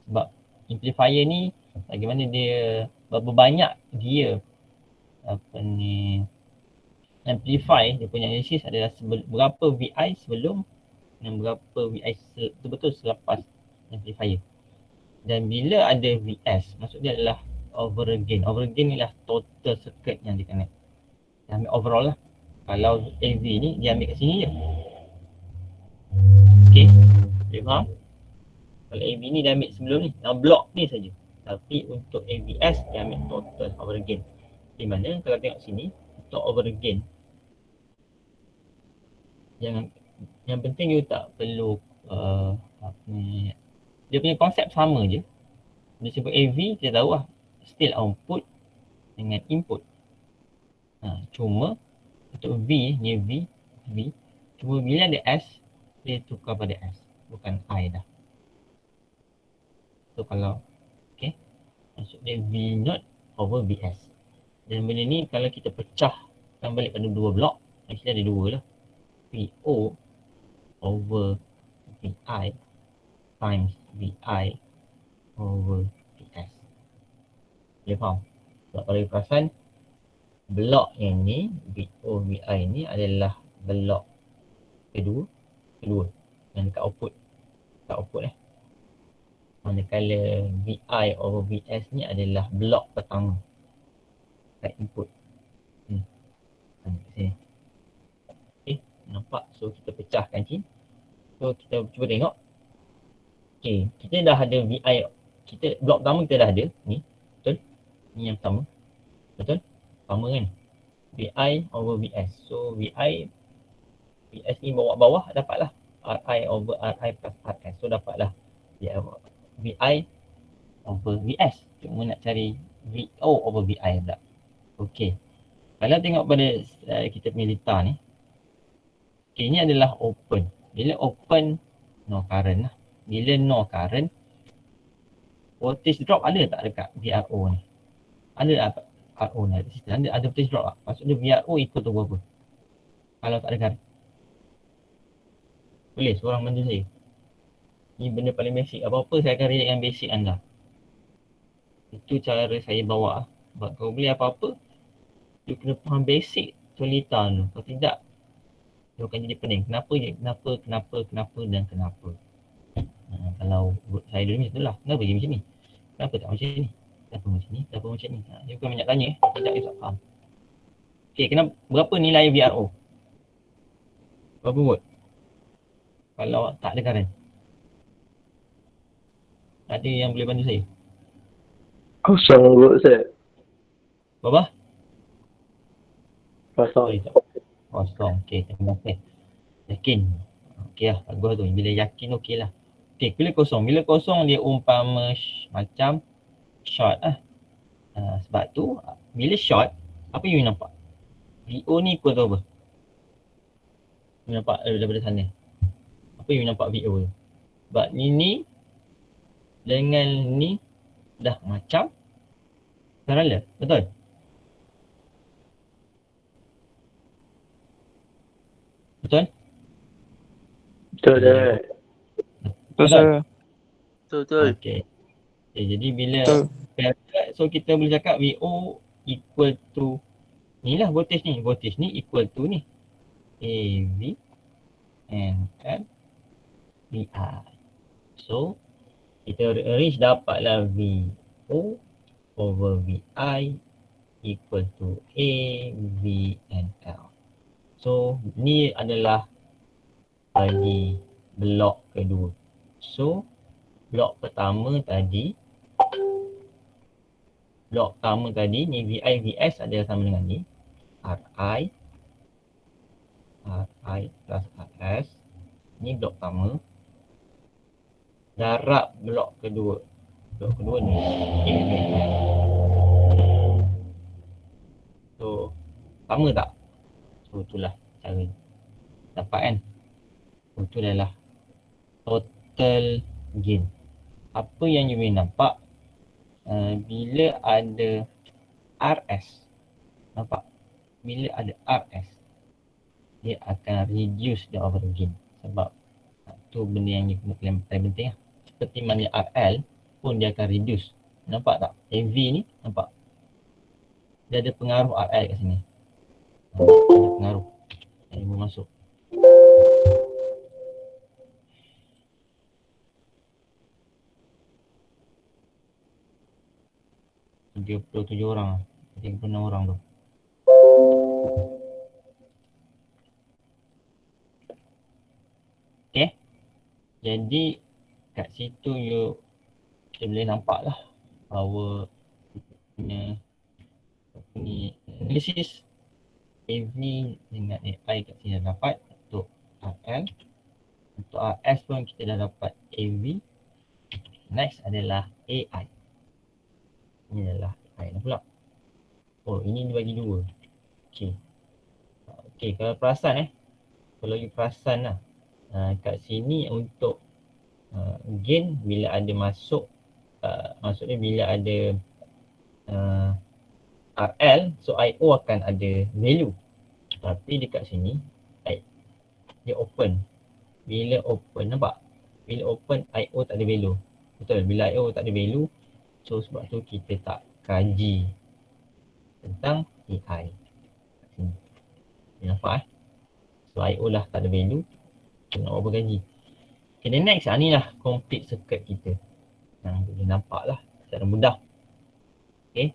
Sebab amplifier ni bagaimana dia, berapa banyak dia amplify, dia punya analisis adalah berapa VI sebelum dan berapa VI betul-betul selepas amplifier. Dan bila ada VS, maksud dia adalah overgain. Overgain ni lah total circuit yang dia connect. Dia ambil overall lah. Kalau AV ni dia ambil kat sini je. Okay, boleh faham? Kalau AV ni dia ambil sebelum ni, block ni saja. Tapi untuk AVS dia ambil total overgain. Di mana kalau tengok sini, untuk overgain yang penting you tak perlu dia punya konsep sama je. Dia sebut AV, kita tahu lah still output dengan input. Cuma untuk V, ni V. Cuma bila ada S, dia tukar pada S. Bukan I dah. So kalau, okay, maksud dia V0 over VS. Dan benda ni kalau kita pecahkan balik pada dua blok, actually ada dua lah. VO over VI times VI over VS. Boleh faham? Sebab kalau you perasan, blok yang ni, VO, VI ni adalah blok kedua yang dekat output. Manakala VI over VS ni adalah blok pertama dekat input. Kat sini. Okay, nampak? So kita pecahkan sini. So kita cuba tengok. Okay, kita dah ada VI. Blok pertama kita dah ada. Ni, betul? Ni yang pertama. Betul? Sama kan? VI over VS. So VS ni bawah dapatlah RI over RI plus RS. So dapatlah VI over VS. Cuma nak cari VO over VI pula. Okay. Kalau tengok pada kita punya letak ni. Okay, ni adalah open. Bila open, no current lah. Bila no current, voltage drop ada tak dekat VRO ni? Ada tak? RO ni ada voltage drop tak? Maksudnya VRO equal to berapa? Kalau tak ada current. Boleh seorang bantu saya? Ni benda paling basic. Apa-apa saya akan relate dengan basic anda. Itu cara saya bawa. Sebab kalau boleh apa-apa, you kena faham basic solita tu. Kalau tidak, dia akan jadi pening. Kenapa dan kenapa. Kalau saya dulu macam itulah. Kenapa dia macam ni? Kenapa tak macam ni? Kenapa macam ni? Kenapa macam ni? Dia bukan banyak tanya. Tidak, dia tak faham. Okay, berapa nilai VRO? Berapa watt? Kalau tak ada current. Ada yang boleh bantu saya? Kosong kot Ustaz. Berapa? Kosong. Sorry, tak. Kosong. Okay, terima kasih. Yakin? Okay lah, bagus tu. Bila yakin okey lah. Okay, bila kosong. Bila kosong dia umpama macam short lah. Sebab tu, bila short, apa you nampak? VO ni equal tu apa? You nampak daripada sana. Apa you nampak VO tu? Sebab ni dengan ni dah macam parallel. Betul? Betul? Betul je. Betul, sir. Betul. Okay. Jadi bila Betul. parallel, so kita boleh cakap VO equal to ni lah voltage ni. Voltage ni equal to ni. AV and VI. So kita arrange dapatlah VO over VI equal to A, V and L. So ni adalah bagi blok kedua. So blok pertama tadi ni VI, VS adalah sama dengan ni RI plus RS. Ni blok pertama. Darab blok kedua. Blok kedua ni AVS. So sama tak? So itulah cara dapat kan. So itu adalah total gain. Apa yang you boleh nampak bila ada RS. Nampak? Bila ada RS, dia akan reduce the overall gain. Sebab tu benda yang you kena paling penting lah. Seperti mana RL pun dia akan reduce. Nampak tak? AV ni nampak? Dia ada pengaruh RL kat sini. Ada pengaruh yang dia masuk. $37 orang, 36 orang tu. Okay. Jadi kat situ kita boleh nampak lah bahawa punya ni analisis AV dengan AI kat sini dah dapat untuk RL. Untuk RS pun kita dah dapat AV. Next adalah AI. Ini adalah AI dah pula. Oh, ini dibagi dua. Okay, kalau perasan kalau you perasan lah kat sini untuk gain bila ada masuk maksudnya bila ada RL, so IO akan ada value. Tapi dekat sini dia open. Bila open, nampak? Bila open, IO tak ada value. Betul, bila IO tak ada value, so sebab tu kita tak kaji tentang AI. Dia nampak so IO lah tak ada value, so nak apa kaji. Okay, then next ni lah complete circuit kita. Boleh nampak lah secara mudah. Okay,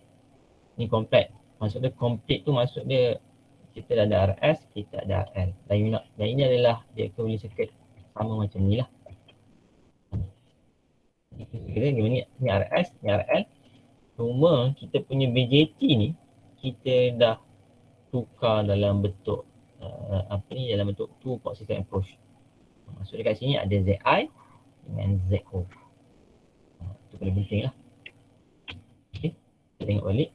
ni complete. Maksud dia complete tu maksud dia kita dah ada RS, kita ada RL. Dan ini adalah dia equivalent circuit sama macam ni lah. Ni RS, ni RL. Cuma kita punya BJT ni kita dah tukar dalam bentuk dalam bentuk two port system approach. Maksud dia kat sini ada ZI dengan ZO. Itu paling penting lah. Okay, kita tengok balik.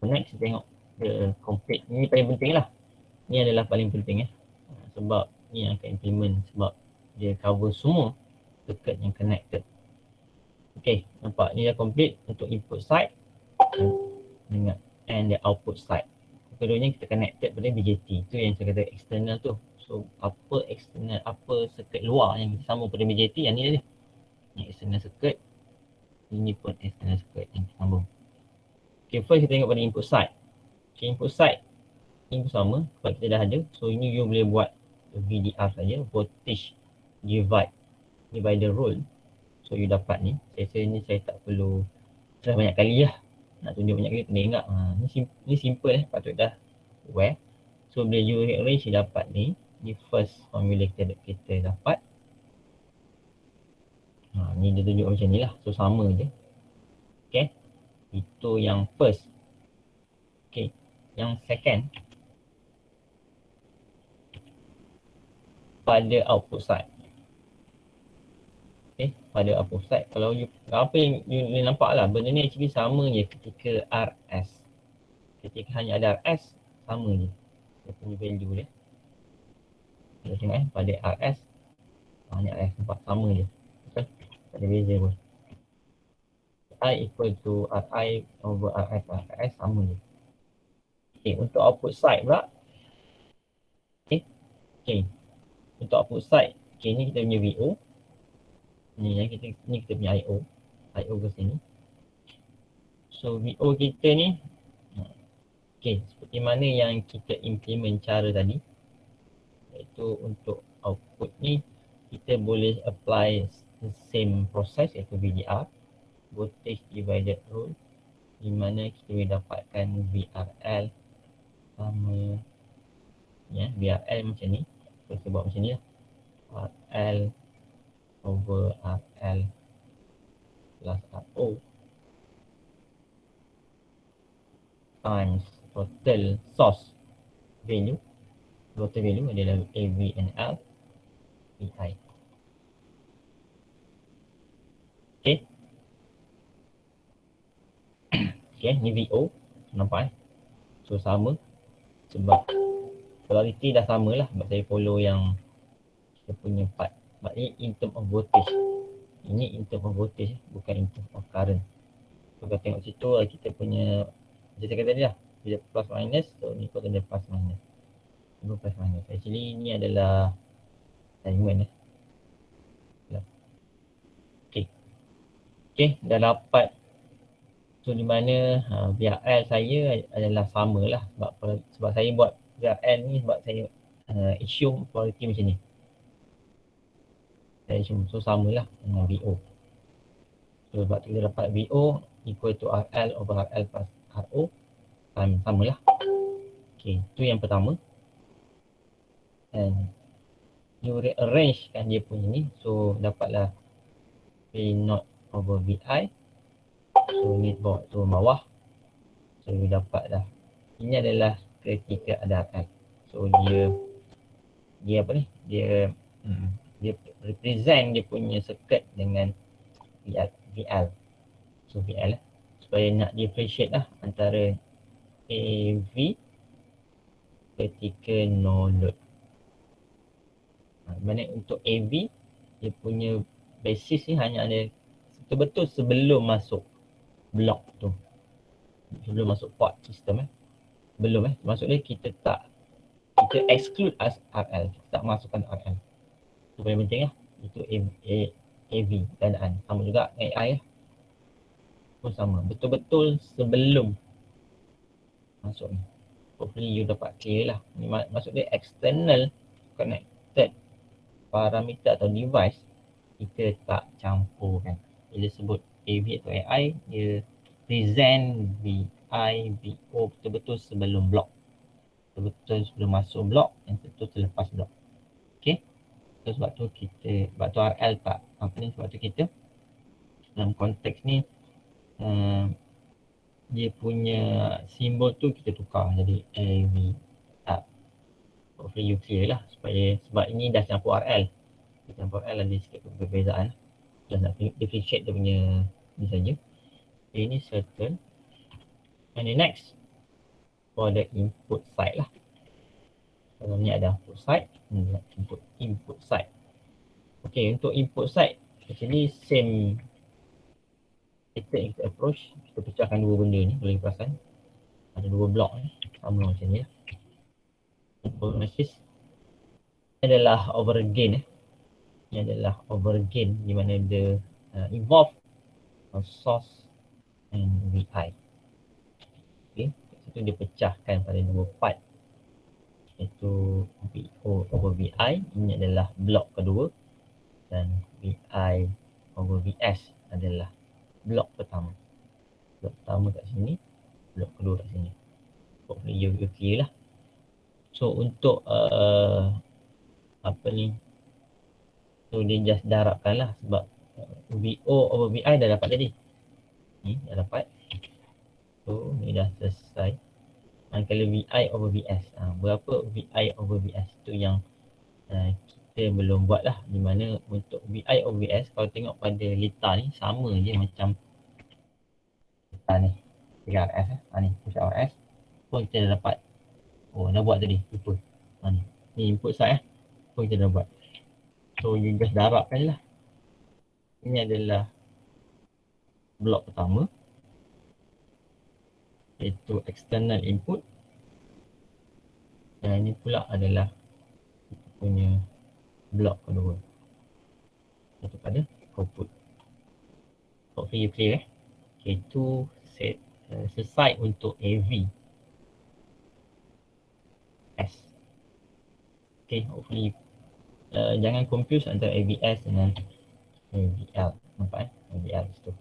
Next kita tengok the complete. Ini paling penting lah. Ni adalah paling penting sebab ni yang akan implement, sebab dia cover semua circuit yang connected. Okay, nampak ni dah complete untuk input side dengan and the output side. Keduanya kita connected pada BJT. Itu yang saya kata external tu. So apa external, apa circuit luar yang sama pada BJT, yang ni dia. Yang external circuit. Ini pun external circuit yang sambung. Okay, first kita tengok pada input side. Okay, input side ini sama sebab kita dah ada. So ini you boleh buat VDR saja, voltage divide divider rule. So you dapat ni. Saya rasa ni saya tak perlu try banyak kali lah. Nak tunjuk banyak kali kena ingat. Ni simple patut dah aware. So bila you rearrange, you dapat ni. Ni first formula kita dapat. Ni dia tunjuk macam ni lah. So sama je. Okay. Itu yang first. Okay. Yang second. Pada output side. Okay. Pada output side. Kalau you, apa yang you nampak lah. Benda ni actually sama je ketika RS. Ketika hanya ada RS, sama je. Dia punya value dia. Kita tengok pada RS. Hanya RS nampak sama je. Okay. Tak ada beza pun. I equal to Ri over Rs. Rs sama je. Okay, untuk output side pula. Okay. Untuk output side. Okay, ni kita punya VO. Ni kita punya IO. IO ke sini. So VO kita ni. Okay, seperti mana yang kita implement cara tadi. Iaitu untuk output ni. Kita boleh apply the same process iaitu VDR. Voltage divided rule, di mana kita boleh dapatkan VRL sama ya, VRL macam ni. Kita buat macam ni lah. RL over RL plus RO times total source value. Total value adalah AV and L VI. Okay. Okay, ni VO. Nampak So sama. Sebab polarity dah sama lah. Sebab saya follow yang kita punya part. Sebab ni in term of voltage. Ini in term of voltage, bukan in term of current. So kalau tengok situ kita punya, macam saya kata tadi lah, bila plus minus, so ni pun ada plus minus. Ini plus minus. Actually ni adalah alignment Okay. Okay, dah dapat. So di mana VRL saya adalah sama lah. Sebab saya buat VRL ni sebab saya assume quality macam ni. Saya assume, so sama lah dengan VO. So sebab tu kita dapat VO equal to RL over RL plus RO. Sama lah. Okay, tu yang pertama. And you rearrange kan dia punya ni. So dapatlah V0 over VI. So ni bawa turun bawah. So you dapat dah. Ini adalah ketika ada RL. So dia apa ni? Dia represent dia punya circuit dengan VL. So VL lah. Supaya nak differentiate lah antara AV ketika no load. Mana untuk AV dia punya basis ni hanya ada betul-betul sebelum masuk blok tu, sebelum masuk port sistem belum maksudnya kita exclude as RL, kita tak masukkan RL. Itu paling penting lah. Itu AV keadaan sama juga AI pun sama, betul-betul sebelum masuk ni. Hopefully you dapat clear lah. Ni maksudnya external connected parameter atau device kita tak campurkan. Bila sebut AV atau AI, dia present VI, VO betul-betul sebelum blok. Betul-betul sebelum masuk blok dan betul selepas blok. Okay. So sebab tu RL tak apa ni, sebab tu kita dalam konteks ni dia punya simbol tu kita tukar jadi AV up. Hopefully you clear lah sebab ini dah campur RL. Campur RL ada sikit perbezaan. Dah nak differentiate dia punya ni saja. Ini certain. And the next for the input side lah. Kalau ni ada output side, ni input side. Okay, untuk input side actually same method yang kita approach. Kita pecahkan dua benda ni, boleh perasan. Ada dua blok ni, sama macam ni lah. Input message adalah over again Ini adalah over again di mana dia involve source and VI. Okay, itu dia pecahkan pada dua part, iaitu VO over VI. Ini adalah blok kedua dan VI over VS adalah blok pertama. Blok pertama kat sini, blok kedua kat sini. Hopefully you clear lah. So untuk apa ni, so dia just darabkan lah sebab VO over VI dah dapat tadi. Ni dah dapat. So ni dah selesai. Kalau VI over VS, berapa VI over VS tu yang kita belum buat lah. Di mana untuk VI over VS, kalau tengok pada lita ni sama je macam lita ni 3RS ni 3RS pun kita dah dapat. Oh, dah buat tadi, lupa. Ni input side pun kita dah buat. So you just darabkan lah. Ini adalah blok pertama, iaitu external input, dan ini pula adalah kita punya blok kedua, iaitu pada output. Hopefully you clear. Okay, itu selesai untuk AV S. Okay, hopefully jangan confuse antara AVS dengan AVL. Nampak AVL situ.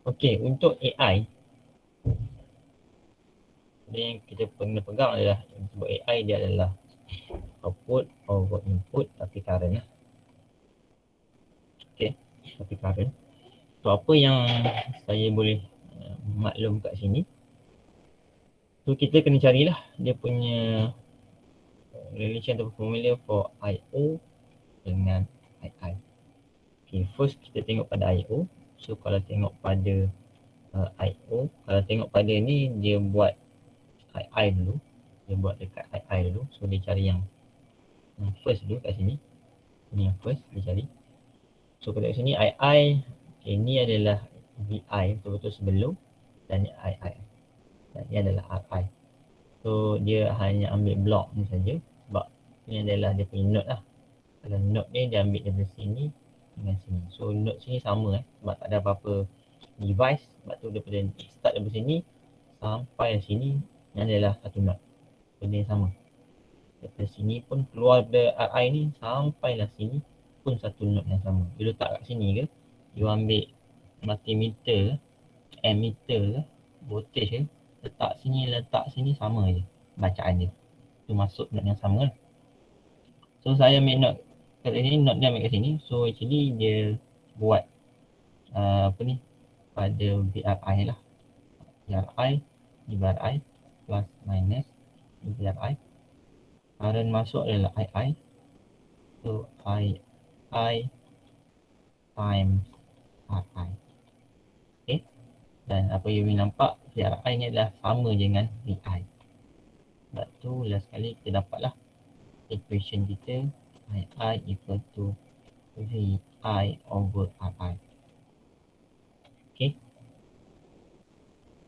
Okay, untuk AI, dia yang kita kena pegang adalah, sebab AI dia adalah output over input tapi current lah. Okay, tapi current. So apa yang saya boleh maklum kat sini, so kita kena carilah dia punya relation atau formula for IO dengan II. Okay, first kita tengok pada IO. So kalau tengok pada IO, kalau tengok pada ni dia buat II dulu. Dia buat dekat II dulu. So dia cari yang first dulu kat sini. Ini yang first dia cari. So kat sini II, okay, ni adalah VI betul-betul sebelum, dan ni II. Dan ni adalah RI. So dia hanya ambil blok ni saja sebab ni adalah dia punya node lah. Kalau node ni dia ambil dari sini dengan sini. So node sini sama sebab tak ada apa-apa device. Sebab tu daripada start dari sini sampai sini ni adalah satu node. So dia sama. Daripada sini pun keluar dari RI ni sampailah sini pun satu node yang sama. You letak kat sini ke, you ambil multimeter, ammeter ke, voltage ke, letak sini sama je bacaan dia. Tu masuk node yang sama lah. So saya ambil node kat sini, node dia ambil kat sini. So actually dia buat apa ni, pada VRI lah. VRI diBRI plus minus VRI. Current masuk adalah II. So II times RI. Okay. Dan apa yang you nampak, VRI ni adalah sama je dengan VI. Sebab tu last sekali kita dapatlah equation kita II equal to VI over RI. Okay.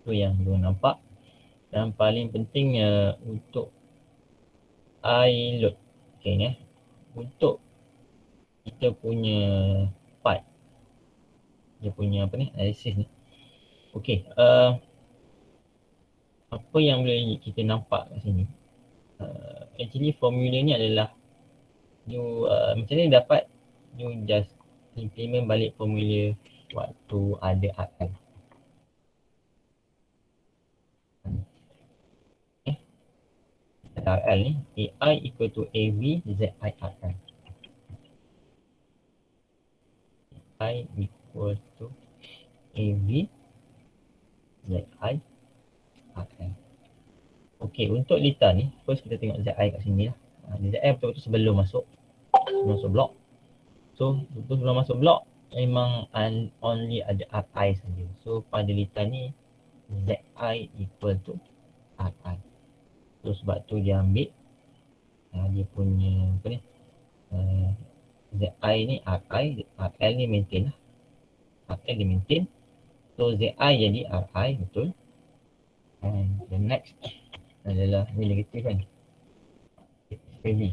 Tu yang you nampak. Dan paling penting untuk I load. Okay ni. Untuk kita punya part, dia punya apa ni, analysis ni. Okay. Apa yang boleh kita nampak kat sini, actually formula ni adalah you macam ni dapat, you just implement balik formula waktu ada RL. Okay. RL ni AI equal to AV ZI RL. AI equal to AV ZI RL. Okay, untuk lita ni, first kita tengok ZI kat sini lah. ZI betul-betul sebelum masuk blok. So, betul sebelum masuk blok, memang only ada RI saja. So, pada lita ni, ZI equal to RI. So, sebab tu dia ambil dia punya apa ni, ZI ni RI, RL ni maintain lah. RL dia maintain. So, ZI jadi RI, betul. And the next adalah ni negatif kan, AV.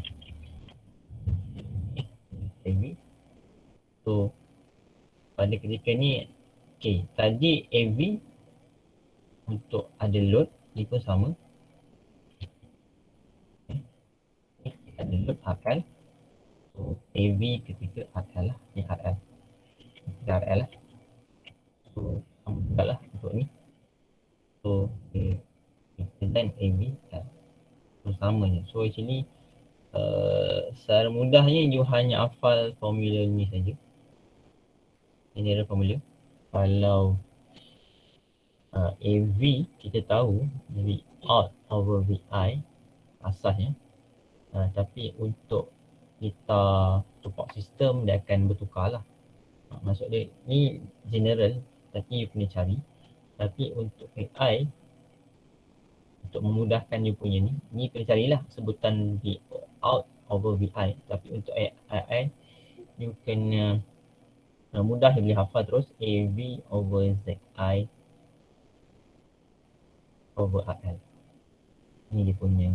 AV. So pada ketika ni, okay, tadi AV untuk ada load ni pun sama. Ada load RL. So AV ketika RL lah. Ni RL. Kita RL lah. So sama juga lah untuk ni. So dan AV kan. So sama je. So actually secara mudahnya you hanya hafal formula ni saja. Ini adalah formula. Kalau AV kita tahu V out over VI asasnya. Tapi untuk kita support system dia akan bertukar lah. Maksud dia ni general tapi you kena cari. Tapi untuk AI untuk memudahkan you punya ni kena carilah sebutan V out over VI. Tapi untuk AI you kena mudah you boleh hafal terus AV over ZI over RL. Ni dia punya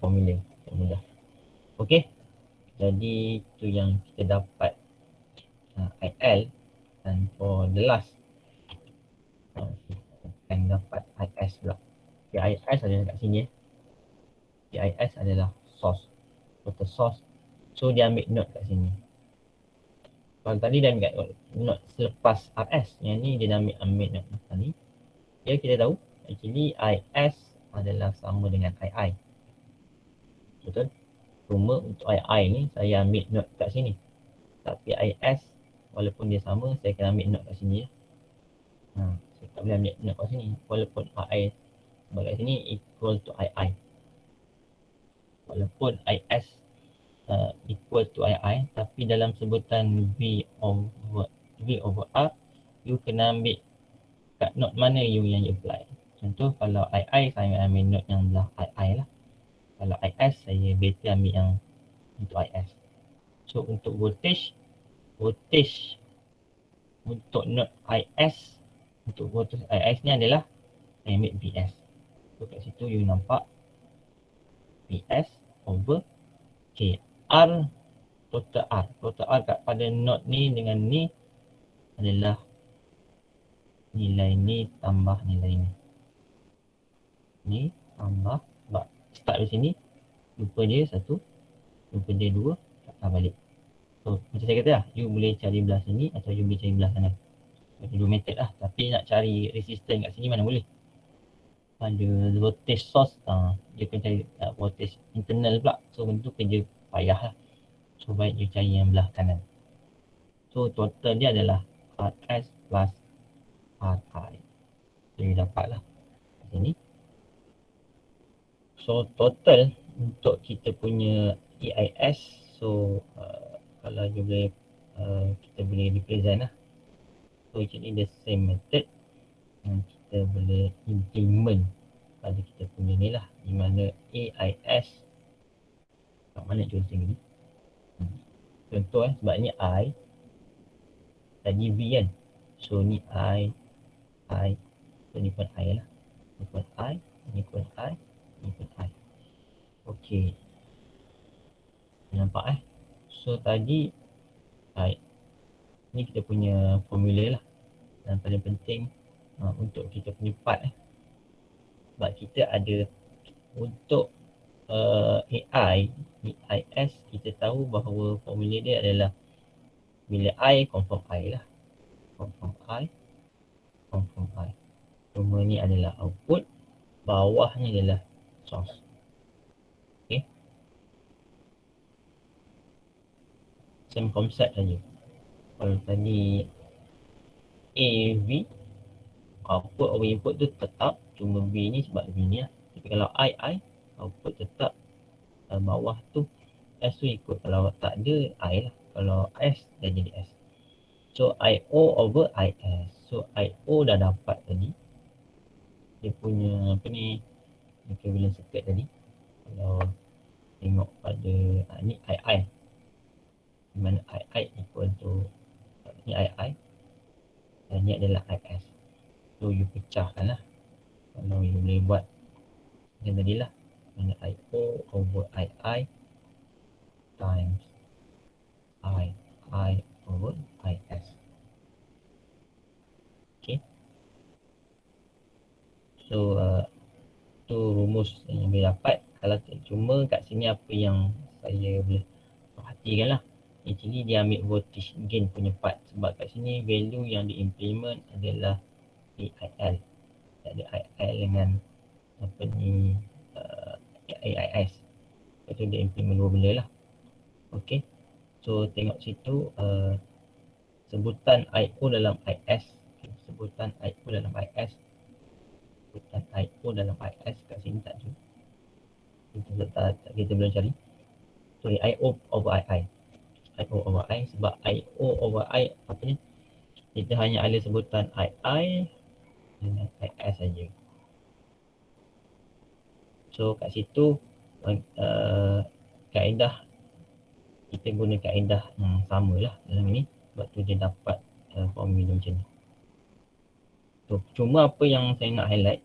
formula yang mudah. Okey. Jadi tu yang kita dapat IL, dan for the last akan dapat IS pula. IS adalah kat sini IS adalah source, total source. So dia ambil node kat sini. Kalau tadi dia ambil node selepas RS, yang ni dia dah ambil node tadi. Ya, kita tahu actually IS adalah sama dengan II. Betul? Cuma untuk II ni saya ambil node kat sini. Tapi IS walaupun dia sama, saya akan ambil node kat sini ya. Saya tak boleh ambil node kat sini. Walaupun II kat sini equal to II. Walaupun IS equal to II, tapi dalam sebutan V over R, you kena ambil kat node mana you yang you apply. Contoh kalau II saya ambil node yang belah II lah. Kalau IS saya better ambil yang untuk IS. So untuk voltage untuk node IS, untuk voltage IS ni adalah saya ambil VS. So kat situ you nampak VS over K. R total R. Total R kat pada node ni dengan ni adalah nilai ni tambah nilai ni. Ni tambah, sebab start dari sini lupa dia satu, lupa dia dua, tak balik. So macam saya kata lah, you boleh cari belah sini atau you boleh cari belah sana. Ada dua method lah, tapi nak cari resistance kat sini mana boleh. Ada voltage source, dia akan cari voltage internal pula. So benda tu kerja payah lah. So baik you cari yang belah kanan. So total dia adalah RS plus RI. So you dapat lah kat sini. So total untuk kita punya EIS, so kalau you boleh kita boleh represent lah. So actually the same method yang kita boleh implement pada kita punya ni lah, di mana AIS kat mana contoh ni. Contoh sebab ni I, tadi V kan. So ni I, so ni pun I lah. Ni pun I, ni pun I, ni pun I. Okay, nampak So tadi I, ni kita punya formula lah. Dan paling penting untuk kita punya part sebab kita ada untuk AI, EIS, kita tahu bahawa formula dia adalah bila I confirm I lah. Confirm I. Cuma ni adalah output, bawah ni adalah source. Okay. Same concept saja. Kalau tadi AV, output over input tu tetap, cuma V ni sebab V ni lah. Tapi kalau I, output tetap, bawah tu S tu ikut. Kalau tak ada I lah. Kalau S dah jadi S. So IO over IS. So IO dah dapat tadi. Dia punya apa ni, equivalent circuit tadi. Kalau tengok pada ni II. Di mana II equal to ni II. Dan ni adalah IS. So you pecahkan lah. Kalau you boleh buat macam tadi lah. Mana IO over II times I over IS. Okay. So tu rumus yang boleh dapat. Kalau cuma kat sini apa yang saya boleh perhatikan lah, actually dia ambil voltage gain punya part, sebab kat sini value yang di-implement adalah AIL. Ada AIL dengan apa ni, AIS. Lepas tu dia implement dua benda lah. Okay, so tengok situ sebutan IO dalam IS, sebutan IO dalam IS, sebutan IO dalam IS kat sini tak ada. Kita belum cari. Sorry, IO over II. IO over I, sebab IO over I apa ni, kita hanya ada sebutan II dengan IS saja. So kat situ kaedah, kita guna kaedah yang sama lah dalam ni, sebab tu dia dapat formula macam ni. So, cuma apa yang saya nak highlight,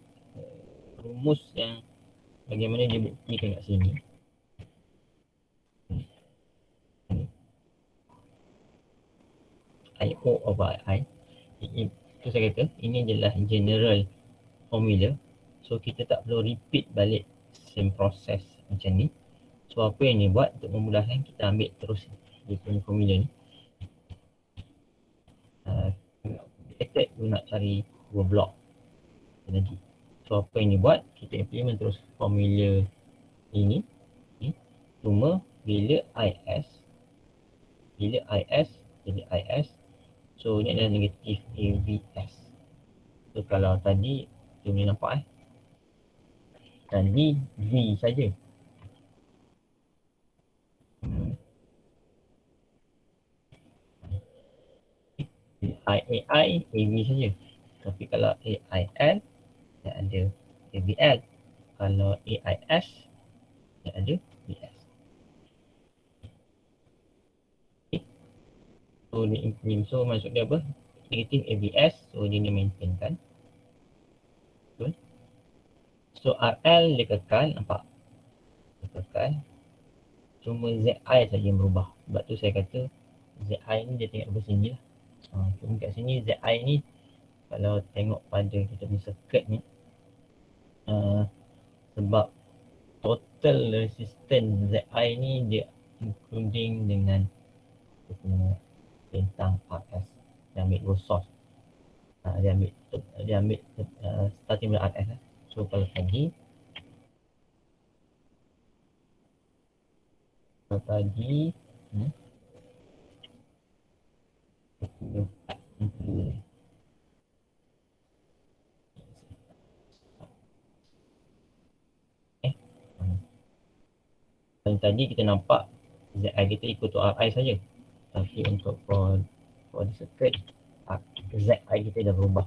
rumus yang bagaimana dia buktikan kat sini. IO over I, itu saya kata ini adalah general formula. So kita tak perlu repeat balik same proses macam ni. So apa yang ni buat untuk memudahkan, kita ambil terus dia punya formula ni. Kita nak cari dua blok energi. So apa yang ni buat, kita implement terus formula ini. Cuma bila IS jadi IS, so ni adalah negatif AVS. So kalau tadi kita boleh nampak tadi V saja. AAI, AV saja. Tapi kalau AIL, dia ada AVL. Kalau AIS, dia ada VS. Okay. So ni so maksud dia apa? Negatif AVS, so dia maintain kan. Betul. So RL dia kekal, nampak? Dia kekal. Cuma ZI saja yang berubah. Sebab tu saya kata ZI ni dia tengok dari sini lah. Cuma kat sini ZI ni, kalau tengok pada kita punya circuit ni, sebab total resistance ZI ni dia including dengan bintang RS. Dia ambil dua source. Dia ambil starting dari RS lah. So kalau tadi tadi kita nampak ZI kita ikut to RI saja. Tapi untuk for the circuit, ZI kita dah berubah.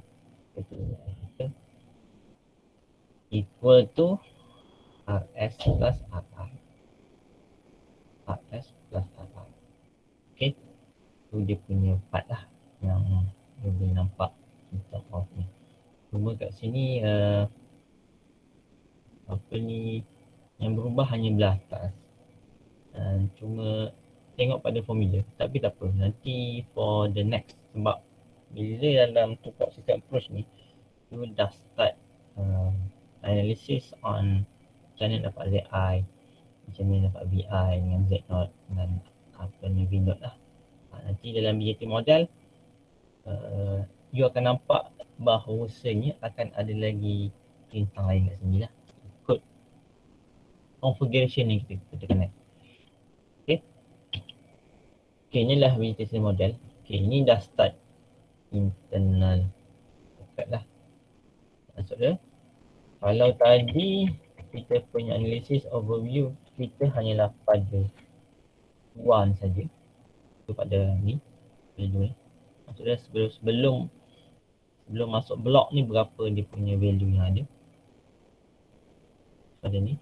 Kita equal to RS plus RI. RS plus RI. Okay. Tu dia punya part lah yang boleh nampak kita off ni. Cuma kat sini apa ni, yang berubah hanya belah atas. Cuma tengok pada formula, tapi tak apa, nanti for the next, sebab bila dalam two-port system approach ni, you dah start analysis on macam mana dapat ZI, macam mana dapat VI dengan Z0 dengan apa ni V0 lah. Nanti dalam BJT model you akan nampak bahawasanya akan ada lagi bintang lain kat sini lah, ikut configuration yang kita kena. Okay, inilah BJT model. Okay, ini dah start internal circuit lah. Maksud dia, kalau tadi kita punya analysis overview, kita hanyalah pada one saja, pada ni value ni. Maksud dia sebelum masuk blok ni, berapa dia punya value yang ada pada ni.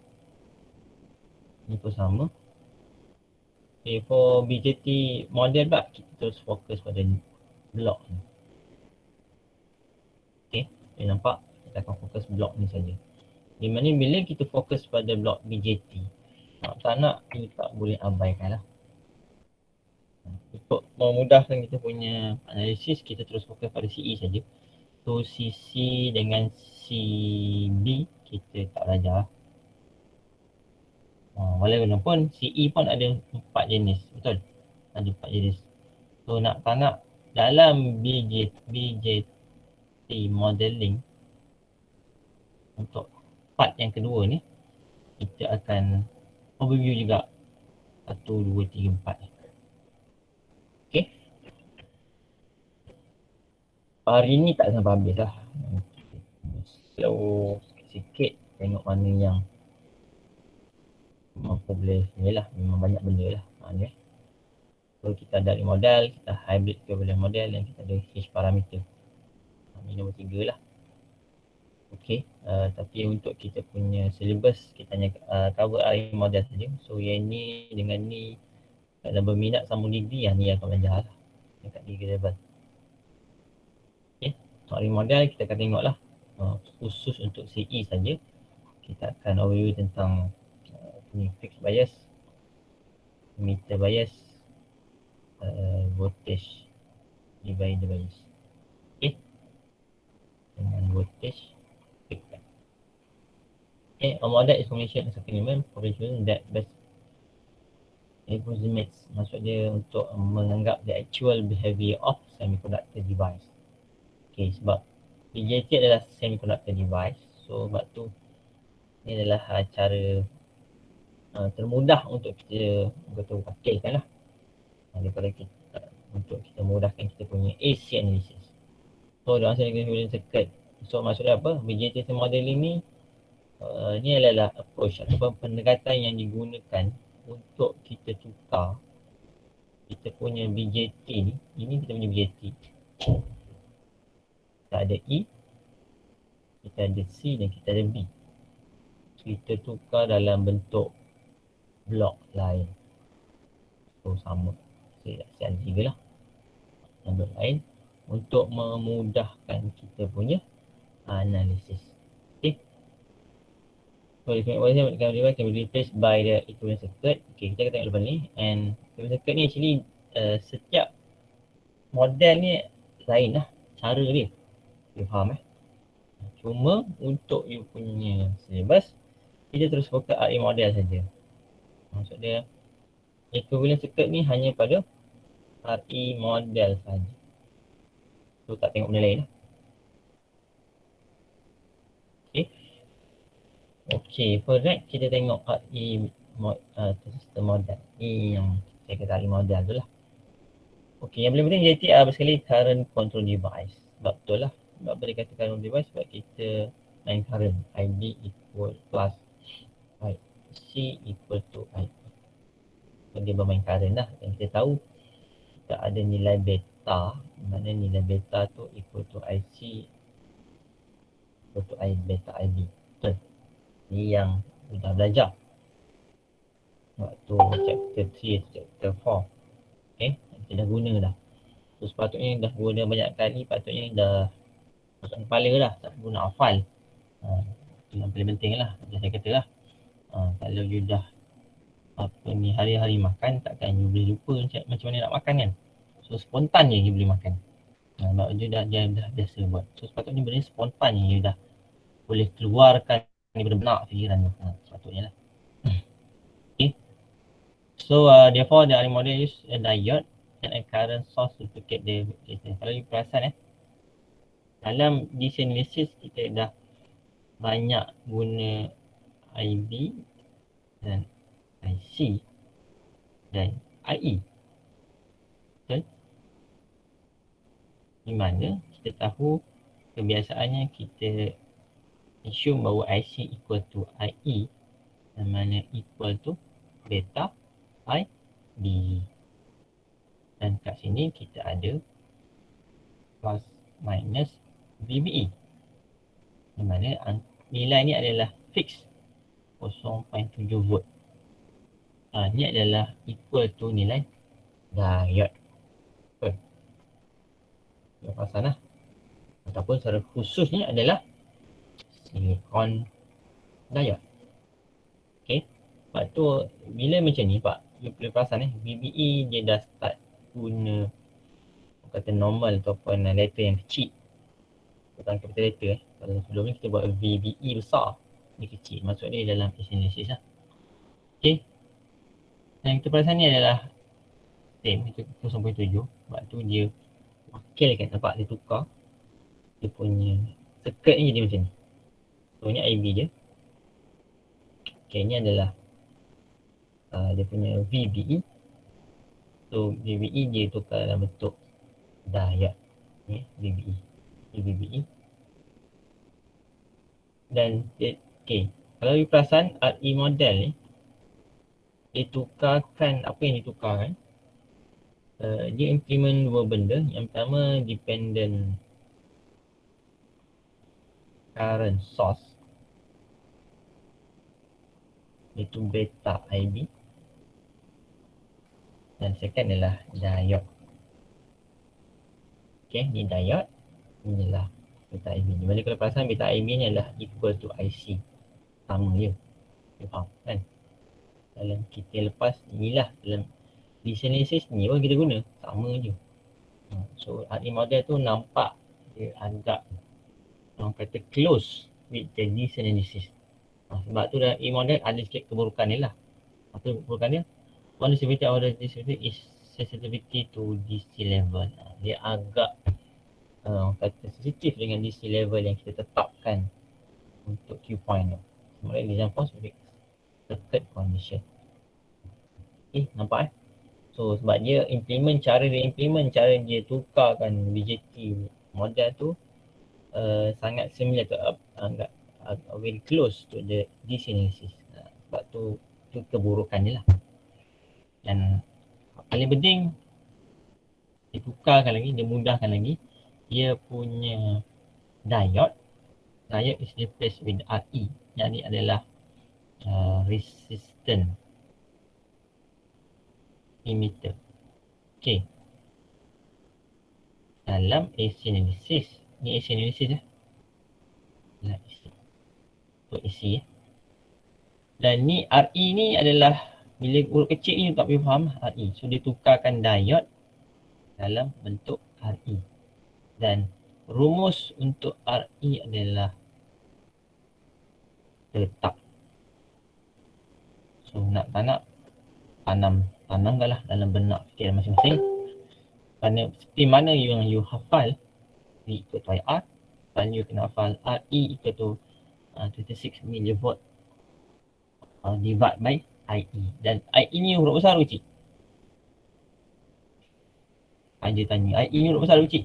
Ni pun sama. Okay, for BJT model pula, kita terus fokus pada blok ni. Okay, boleh nampak kita akan fokus blok ni saja. Di mana bila kita fokus pada blok BJT, tak nak, kita tak boleh abaikan lah. Untuk memudahkan kita punya analisis, kita terus fokus pada CE saja. So CC dengan CB kita tak belajar. Walaupun CE pun ada 4 jenis, betul? Ada 4 jenis. So tak nak dalam BJT modeling untuk part yang kedua ni, kita akan overview juga 1, 2, 3, 4. Okay. Hari ni tak sampai habis lah. Slow sikit-sikit tengok mana yang mampu boleh ni lah. Memang banyak benda lah. So kita ada model, kita hybrid equivalent model dan kita ada H parameter. Ini nombor 3 lah. Okay, tapi untuk kita punya syllabus kita hanya cover RE model saja. So yang ni dengan ni kalau berminat sambung degree yang ni akan belajar lah dekat degree level. Okay, RE model kita akan tengok lah khusus untuk CE saja. Kita akan overview tentang fixed bias, emitter bias, voltage divider bias. Okay, dengan voltage feedback. Okay, a model is formulation as a element provision that best approximates, maksud dia untuk menganggap the actual behavior of semiconductor device. Okay, sebab BJT adalah semiconductor device, so sebab tu ni adalah cara termudah untuk kita pakaikan lah daripada kita untuk kita mudahkan kita punya AC analysis. So dalam equivalent circuit, so maksudnya apa? BJT modeling ni ni adalah approach ataupun pendekatan yang digunakan untuk kita tukar kita punya BJT ni. Ini kita punya BJT. Kita ada E, kita ada C dan kita ada B. Kita tukar dalam bentuk blok lain. So sama. Saya ada 3 lah. Blok lain untuk memudahkan kita punya analisis. Okay. So the device can be replaced by the equivalent circuit. Okay, kita akan tengok lepas ni. And equivalent circuit ni actually setiap model ni lain lah cara dia. You faham Cuma untuk you punya syllabus kita terus fokus RE model saja. Maksud dia equivalent circuit ni hanya pada RE model saja. So tak tengok benda lain lah. Okay. Okay, first kita tengok RE system model. Ni yang saya kata RE model tu lah. Okay, yang paling penting JT sekali current control device. Sebab betul lah. Sebab boleh kata current device sebab kita main current. IB equal plus IC equal to IP. So dia bermain current lah. Dan kita tahu kita ada nilai beta. Mana nilai beta tu equal to IC equal to I beta IB. Betul. Ni yang sudah belajar waktu chapter 3 chapter 4. Okay, kita dah guna dah. So sepatutnya dah guna banyak kali, patutnya dah masuk kepala dah, tak guna hafal. Itu yang paling penting lah, macam saya kata lah. Kalau you dah hari-hari makan, takkan you boleh lupa macam mana nak makan kan. So spontan je you boleh makan. Sebab you dah biasa buat. So sepatutnya benda spontan je you dah boleh keluarkan daripada benak fikiran tu. Sepatutnya lah. Okay. So therefore the RE model use a diode and a current source to duplicate the data. Kalau you perasan dalam DC analysis kita dah banyak guna IB dan IC dan IE. Betul? Di mana kita tahu kebiasaannya kita assume bahawa IC equal to IE dan mana equal to beta IB. Dan kat sini kita ada plus minus VBE. Di mana nilai ni adalah fix 0.7 volt. Ni adalah equal to nilai diode. Betul. Ya, pasal lah. Ataupun secara khususnya adalah silicon diode. Okay. Sebab tu bila macam ni Pak, you boleh perasan VBE dia dah start guna kata normal ataupun letter yang kecil bukan capital letter Kalau sebelum ni kita buat VBE besar, ni kecil, maksud dia dalam analysis lah. Okay, yang kita perasan ni adalah same, itu 0.7. Sebab tu dia wakilkan, nampak dia tukar dia punya circuit ni jadi macam ni. So ni IB je. Okay, ni adalah dia punya VBE. So VBE dia tukar dalam bentuk diode ni, VBE. Ni VBE. Dan okay, kalau you perasan RE model ni, dia tukarkan, apa yang ditukarkan, dia implement dua benda. Yang pertama, dependent current source, iaitu beta IB. Dan second adalah diode. Okay, ni diode, ni adalah beta IB. Di mana kalau perasan beta IB ni adalah equal to IC. Sama je. You faham kan? Dalam kita lepas, inilah dalam DC analysis ni pun kita guna. Sama je. So RE model tu nampak dia agak orang kata close with the DC analysis. Sebab tu RE model ada sikit keburukan dia lah. Apa keburukan dia? One sensitivity of the DC is sensitivity to DC level. Dia agak kata sensitif dengan DC level yang kita tetapkan untuk Q point tu. Sebenarnya design for specific circuit condition. Nampak So sebab dia cara dia tukarkan BJT model tu sangat similar to agak very close to the DC analysis. Sebab tu keburukan dia lah. Dan paling penting, dia tukarkan lagi, dia mudahkan lagi, dia punya diode is replaced with RE. Yang ni adalah resistant emitter. Okay, dalam AC analysis, ni AC analysis so AC dan ni RE ni adalah, bila huruf kecil ni tak boleh faham RE. So dia tukarkan diode dalam bentuk RE. Dan rumus untuk RE adalah tetap. So tak nak tanamkanlah dalam benak fikiran masing-masing. Kerana seperti mana yang you hafal V equal to IR, dan you kena hafal RE equal to 26 mV divide by IE. Dan IE ni huruf besar ke kecil? Dia tanya, IE ni huruf besar ke kecil?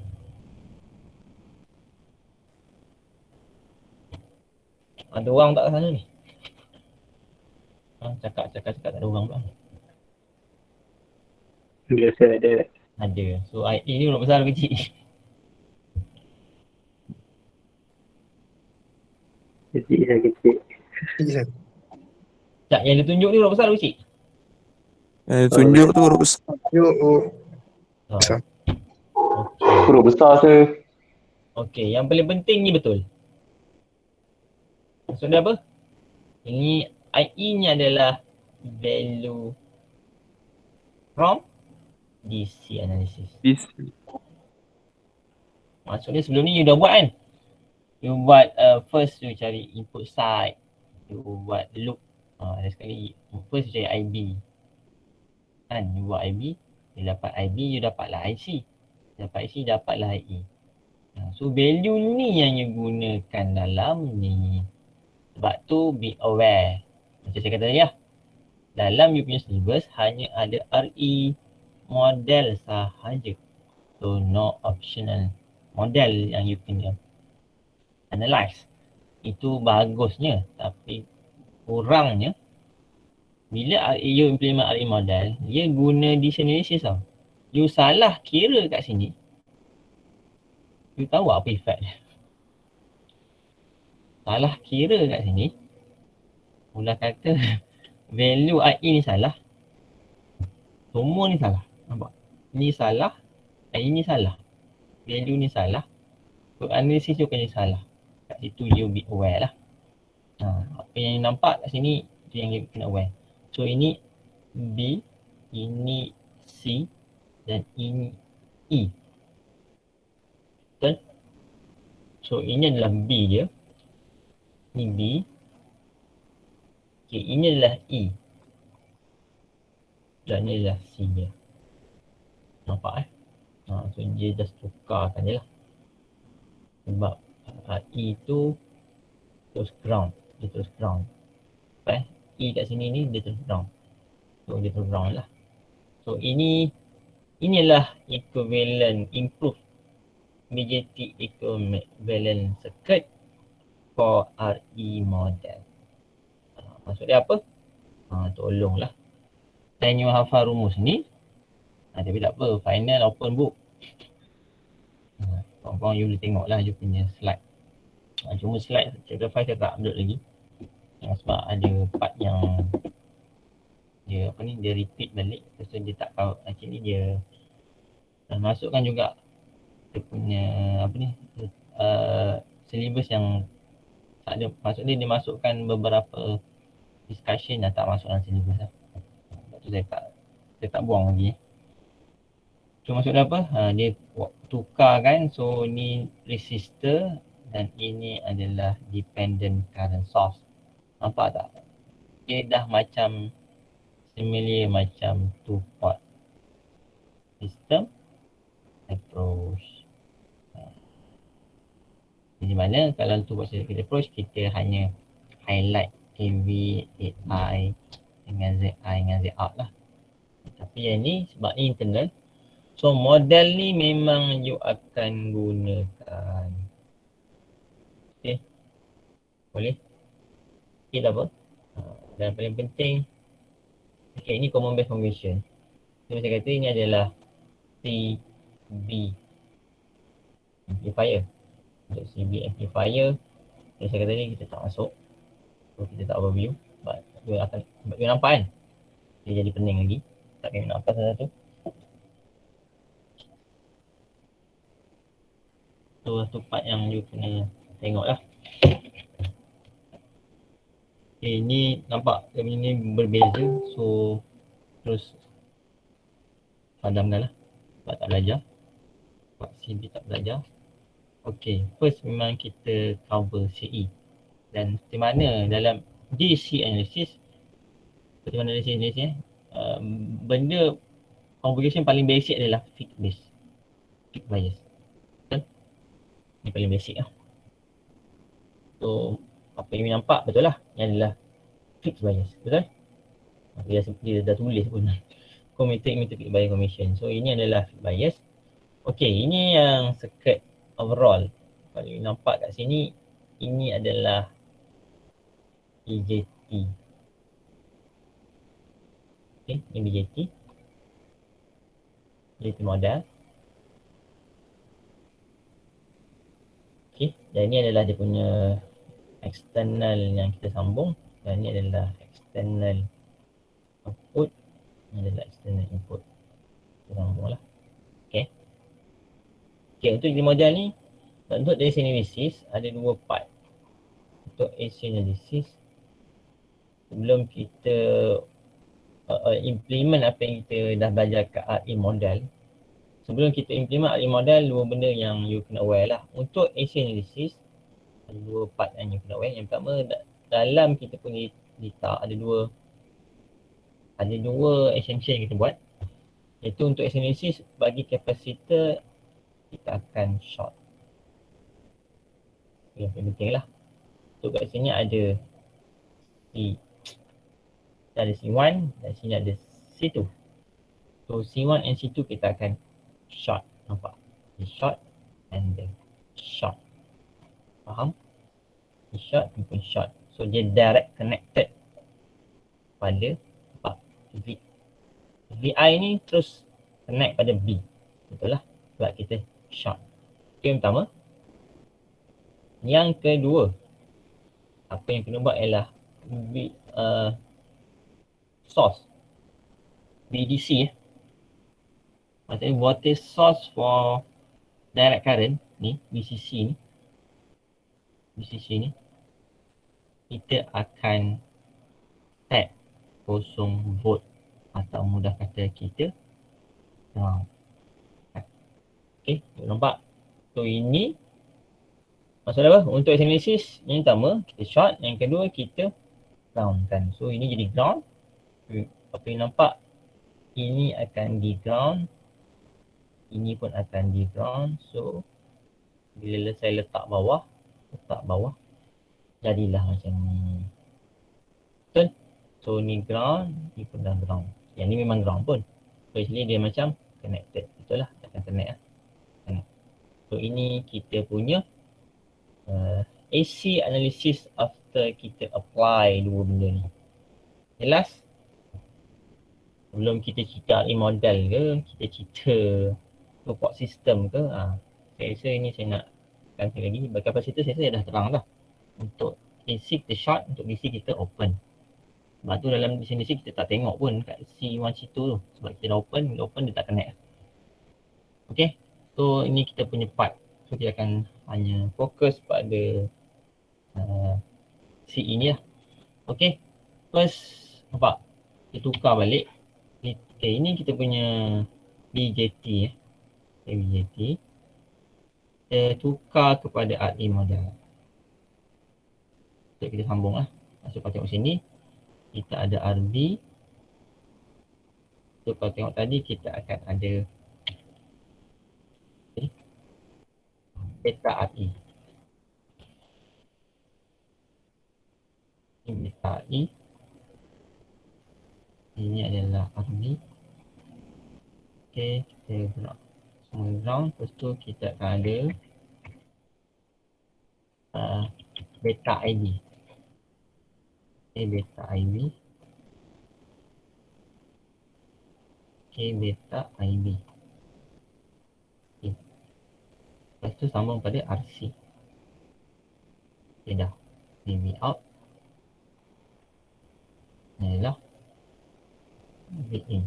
Ada orang tak kat sana ni? Cakap tak ada orang pula. Biasa ada. Ada. So IE ni huruf besar ke kecil? Kecil. Tak, yang dia tunjuk ni huruf besar ke kecil? Tunjuk tu huruf besar. Besar. Huruf besar ke? Okey, yang paling penting ni betul. Maksud dia apa? Ini IE ni adalah value from DC analysis. Maksudnya sebelum ni you dah buat kan? You buat first you cari input side. You buat loop. Ada sekali first you cari IB. Kan? You buat IB. You dapat IB, you dapatlah IC. Dapat IC, dapatlah IE. So value ni yang you gunakan dalam ni. Sebab tu be aware. Macam saya kata tadi lah. Dalam you punya syllabus hanya ada RE model sahaja. So no optional model yang you kena analyze. Itu bagusnya, tapi kurangnya bila you implement RE model, dia guna DC analysis tau. You salah kira kat sini, you tahu apa efek dia. Salah kira kat sini, mula kata value IE ni salah, semua ni salah. Nampak? Ni salah, IE ni salah, value ni salah, so analisis you kena salah. Kat situ you be aware lah. Apa yang you nampak kat sini, itu yang you kena aware. So ini B, ini C dan ini E. Betul? So ini adalah B je. Ni B. Okay, ini adalah E. Dan ni adalah C je. Nampak so dia just tukarkan je lah. Sebab E tu terus ground. Dia terus ground. E kat sini ni dia terus ground. So dia terus ground lah. So inilah equivalent improve BJT equivalent circuit for RE model. Maksud dia apa? Tolonglah. Tanya hafal rumus ni. Tapi tak apa, final open book. Korang you boleh tengok lah you punya slide. Cuma slide chapter 5 saya tak upload lagi. Sebab ada part yang dia repeat balik. Lepas tu dia tak tahu. Actually dia masukkan juga dia punya syllabus yang tak ada. Maksudnya dia masukkan beberapa discussion yang tak masuk dalam syllabus lah. Sebab tu saya tak buang lagi. So maksud dia apa? Dia tukar kan. So ni resistor dan ini adalah dependent current source. Nampak tak? Dia dah macam similar macam two port system approach. Di mana kalau two port system approach kita hanya highlight AV, AI dengan ZI dengan ZOut lah. Tapi yang ni sebab ni internal. So model ni memang you akan gunakan. Okay. Boleh? Okay tak apa. Dan paling penting. Okay, ini common base convention. So saya kata ini adalah CB amplifier. Untuk CB amplifier. So saya kata ni kita tak masuk. So kita tak overview. Sebab you nampak kan? Dia jadi pening lagi. Tak kena nampak satu-satu. So satu part yang you kena tengok lah. Okay, ni nampak dia punya ni berbeza. So terus padamkan lah. Sebab tak belajar. Sebab CB tak belajar. Okay, first memang kita cover CE. Dan seperti mana dalam DC analysis, seperti mana DC analysis benda configuration paling basic adalah fixed base. Fixed bias. Ini paling basic lah. So apa yang nampak betul lah. Yang adalah fixed bias. Betul? Dia dah tulis pun. Committed fixed bias commission. So ini adalah fixed bias. Okay, ini yang circuit overall. Kalau you nampak kat sini, ini adalah BJT. Okay, ini BJT. BJT model. Okay, dan ini adalah dia punya external yang kita sambung. Dan ini adalah external output. Ini adalah external input. Kita sambung lah. Okay. Okay, untuk di model ni, untuk AC analysis ada dua part. Untuk AC analysis, sebelum kita implement apa yang kita dah belajar kat RE model, sebelum kita implement RE model, dua benda yang you kena aware lah. Untuk AC analysis, ada dua part yang you kena aware. Yang pertama, dalam kita punya data ada dua assumption yang kita buat. Iaitu untuk AC analysis, bagi kapasitor kita akan short. Yang paling penting lah. So kat sini ada C1 dan sini ada C2. So C1 and C2 kita akan short. Nampak? Dia short and then short. Faham? Dia short and pun short. So dia direct connected pada V. VI ni terus connect pada B. Betul lah. Sebab kita short. Okay, yang pertama. Yang kedua, apa yang kena buat ialah source VDC maksudnya voltage source for direct current ni, VCC ni kita akan set 0 volt atau mudah kata kita ground. Okay, nampak? So ini Maksud apa? Untuk analisis yang pertama kita short, yang kedua kita ground kan. So ini jadi ground. Apa yang nampak? Ini akan di ground. Ini pun akan di ground. So bila saya letak bawah, jadilah macam ni. Betul? So ni ground, ni pun dah ground. Yang ni memang ground pun. So actually dia macam connected. Betul lah, akan connect lah. Connect. So ini kita punya AC analysis after kita apply dua benda ni. Jelas? Sebelum kita cerita RE model ke, kita cerita support system ke, saya rasa ni saya nak kata lagi. Bagi kapasitor saya dah terang dah. Untuk AC kita short, untuk DC kita open. Sebab tu dalam DC kita tak tengok pun kat C1, C2 tu. Sebab kita dah open, bila open dia tak connect. Okay, so ini kita punya part. So kita akan hanya fokus pada C ini lah. Okay, first nampak kita tukar balik. Okay, ini kita punya BJT BJT. Kita tukar kepada RE model. So kita sambung lah. Masuk pada tengok sini. Kita ada RB. So kalau tengok tadi kita akan ada beta RE. Ini beta RE. Ini adalah RB. Okay, kita gerak semua ground. Lepas tu kita akan ada beta ID. Okay, beta IB. Okay, beta IB. Okay. Lepas tu sambung pada RC. Okay, dah. BB out. Ni lah. BB in.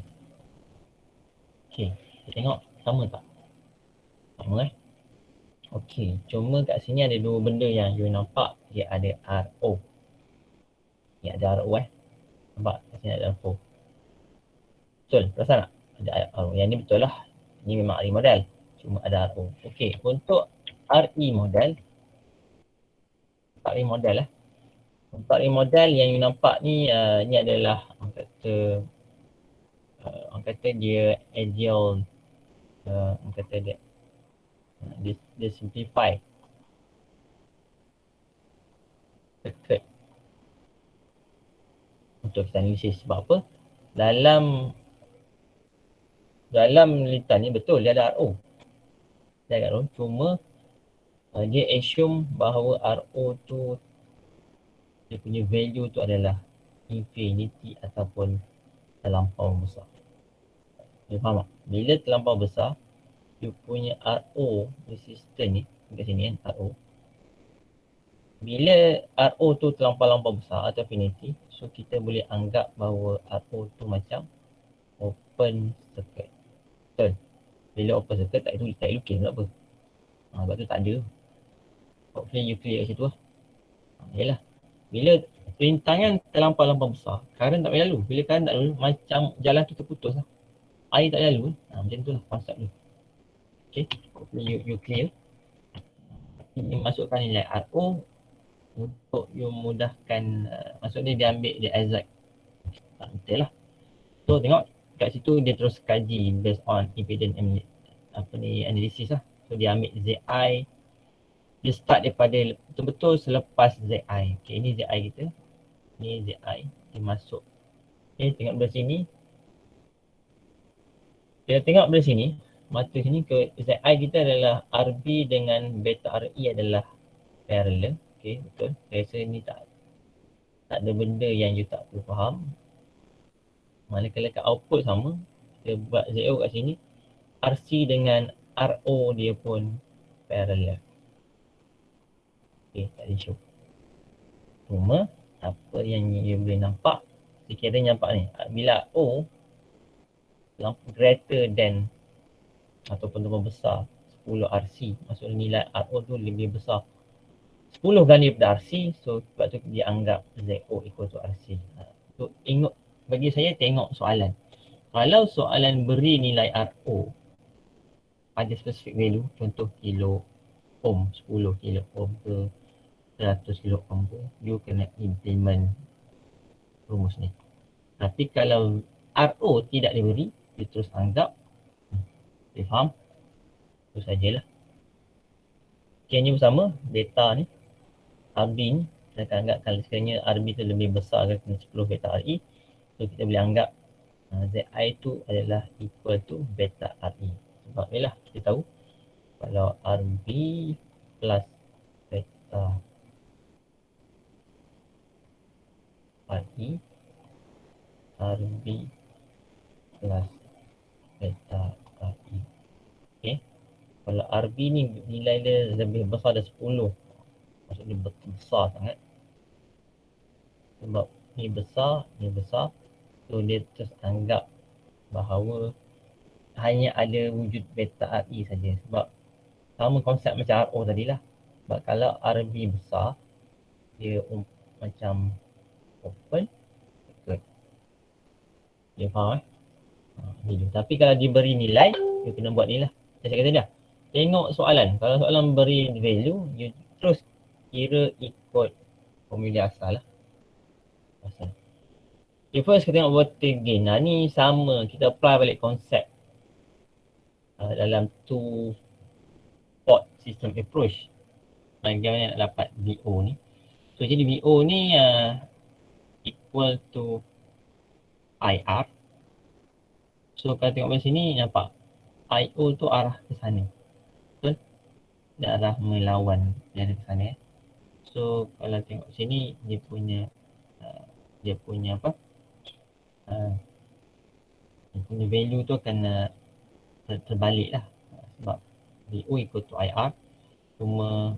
Okay, kita tengok sama tak? Sama Okay, cuma kat sini ada dua benda yang you nampak. Dia ada RO. Ni ada RO Nampak kat sini ada RO. Betul, perasan tak? Ada RO. Yang ni betul lah. Ni memang RE model. Cuma ada RO. Okey, untuk RE model. RE model lah. Untuk RE model yang you nampak ni, ni adalah orang kata dia ideal. Orang kata dia simplify. Circuit. Untuk kita analisis. Sebab apa? Dalam militan ni betul dia ada RO. Dia ada RO. Cuma dia assume bahawa RO tu dia punya value tu adalah infinity ataupun terlampau besar. Dia faham tak? Bila terlampau besar, dia punya RO resistor ni kat sini kan RO. Bila RO tu terlampau besar atau infinity, so kita boleh anggap bahawa RO tu macam open circuit. Betul? Bila open circuit tak lukis tak apa. Sebab tu tak ada. Hopefully you clear kat situ lah. Yalah. Bila rintangan terlampau besar, current tak boleh lalu. Bila current tak lalu, macam jalan tu terputus lah. Air tak lalu. Macam tu lah konsep ni. Okay. Hopefully you clear. Ini masukkan nilai RO untuk you mudahkan, maksudnya dia ambil dia exact. Betul lah. So tengok kat situ dia terus kaji based on impedance analysis lah. So dia ambil ZI. Dia start daripada betul-betul selepas ZI. Okay, ini ZI kita. Ni ZI. Dia masuk. Okay, tengok dari sini. Kita tengok dari sini. Mata sini ke ZI kita adalah RB dengan beta RE adalah parallel. Okay, betul. Saya rasa ni tak ada benda yang you tak perlu faham. Manakala kat output sama. Kita buat ZO kat sini. RC dengan RO dia pun parallel. Okay, tak ada isu. Cuma apa yang you boleh nampak, sekiranya nampak ni, bila O greater than ataupun lebih besar 10 RC, maksudnya nilai RO tu lebih besar 10 ganda daripada RC, so sebab tu dia anggap ZO equal to RC. So ingat, bagi saya tengok soalan. Kalau soalan beri nilai RO pada specific value, contoh kilo ohm, 10 kilo ohm ke 100 kilo ohm ke, you kena implement rumus ni. Tapi kalau RO tidak diberi, you terus anggap, you faham? Itu sajalah. Okay, ni bersama data ni, RB ni, kita akan anggap kalau sekiranya RB tu lebih besar daripada 10 beta RE, so kita boleh anggap ZI tu adalah equal to beta RE. Sebab ni lah kita tahu kalau RB plus beta RE, RB plus beta RE. Okay. Kalau RB ni nilai dia lebih besar dari 10, maksudnya besar sangat. Sebab ni besar, so dia terus anggap bahawa hanya ada wujud beta RE saja. Sebab sama konsep macam RO tadilah. Sebab kalau RB besar, dia macam open circuit. Dia faham ni dia. Tapi kalau diberi nilai, you kena buat ni lah. Saya kata dah. Tengok soalan. Kalau soalan beri value, you terus kira ikut formula asal lah. Asal. Okay, first kita tengok voltage gain. Ni sama. Kita apply balik konsep dalam two port system approach. Bagaimana nak dapat VO ni. So jadi VO ni equal to IR. So kalau tengok dari sini nampak IO tu arah ke sana. Betul? Dan arah melawan dari ke sana. So kalau tengok sini dia punya apa? Dia punya value tu akan terbalik lah. Sebab VO equal to IR. Cuma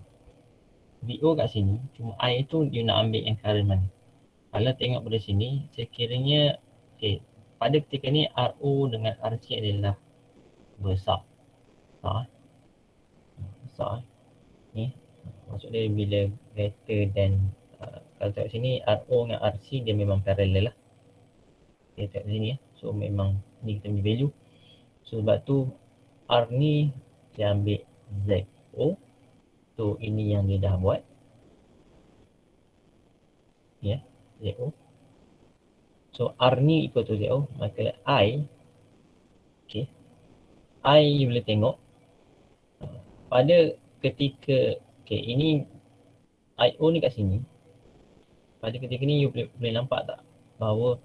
VO kat sini, cuma I tu dia nak ambil yang current mana. Kalau tengok pada sini, sekiranya pada ketika ni RO dengan RC adalah besar. Besar. Ni maksudnya bila greater than kalau tengok sini RO dengan RC dia memang parallel lah. Okay, tengok sini so memang ni kita punya value. So sebab tu R ni dia ambil ZO. So ini yang dia dah buat. Ya, ZO. So R ni equal to ZO. Maka I, okay, I you boleh tengok pada ketika, okay, ini IO ni kat sini. Pada ketika ni you boleh nampak tak bahawa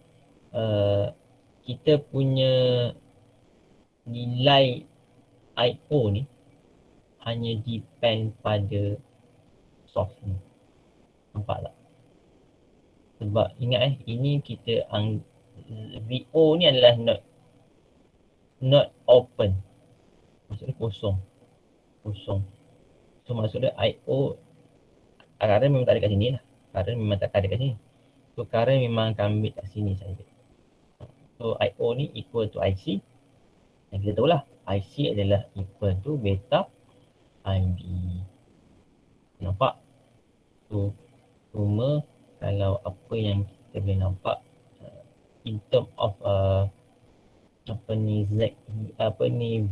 kita punya nilai IO ni hanya depend pada source ni. Nampak tak? Sebab ingat ini kita VO ni adalah not open. Maksudnya kosong. So maksudnya IO current memang tak ada kat sini lah. Current memang tak ada kat sini. So current memang akan ambil kat sini saja. So IO ni equal to IC. Dan kita tahu lah IC adalah equal to beta IB. Nampak? So cuma kalau apa yang kita boleh nampak in term of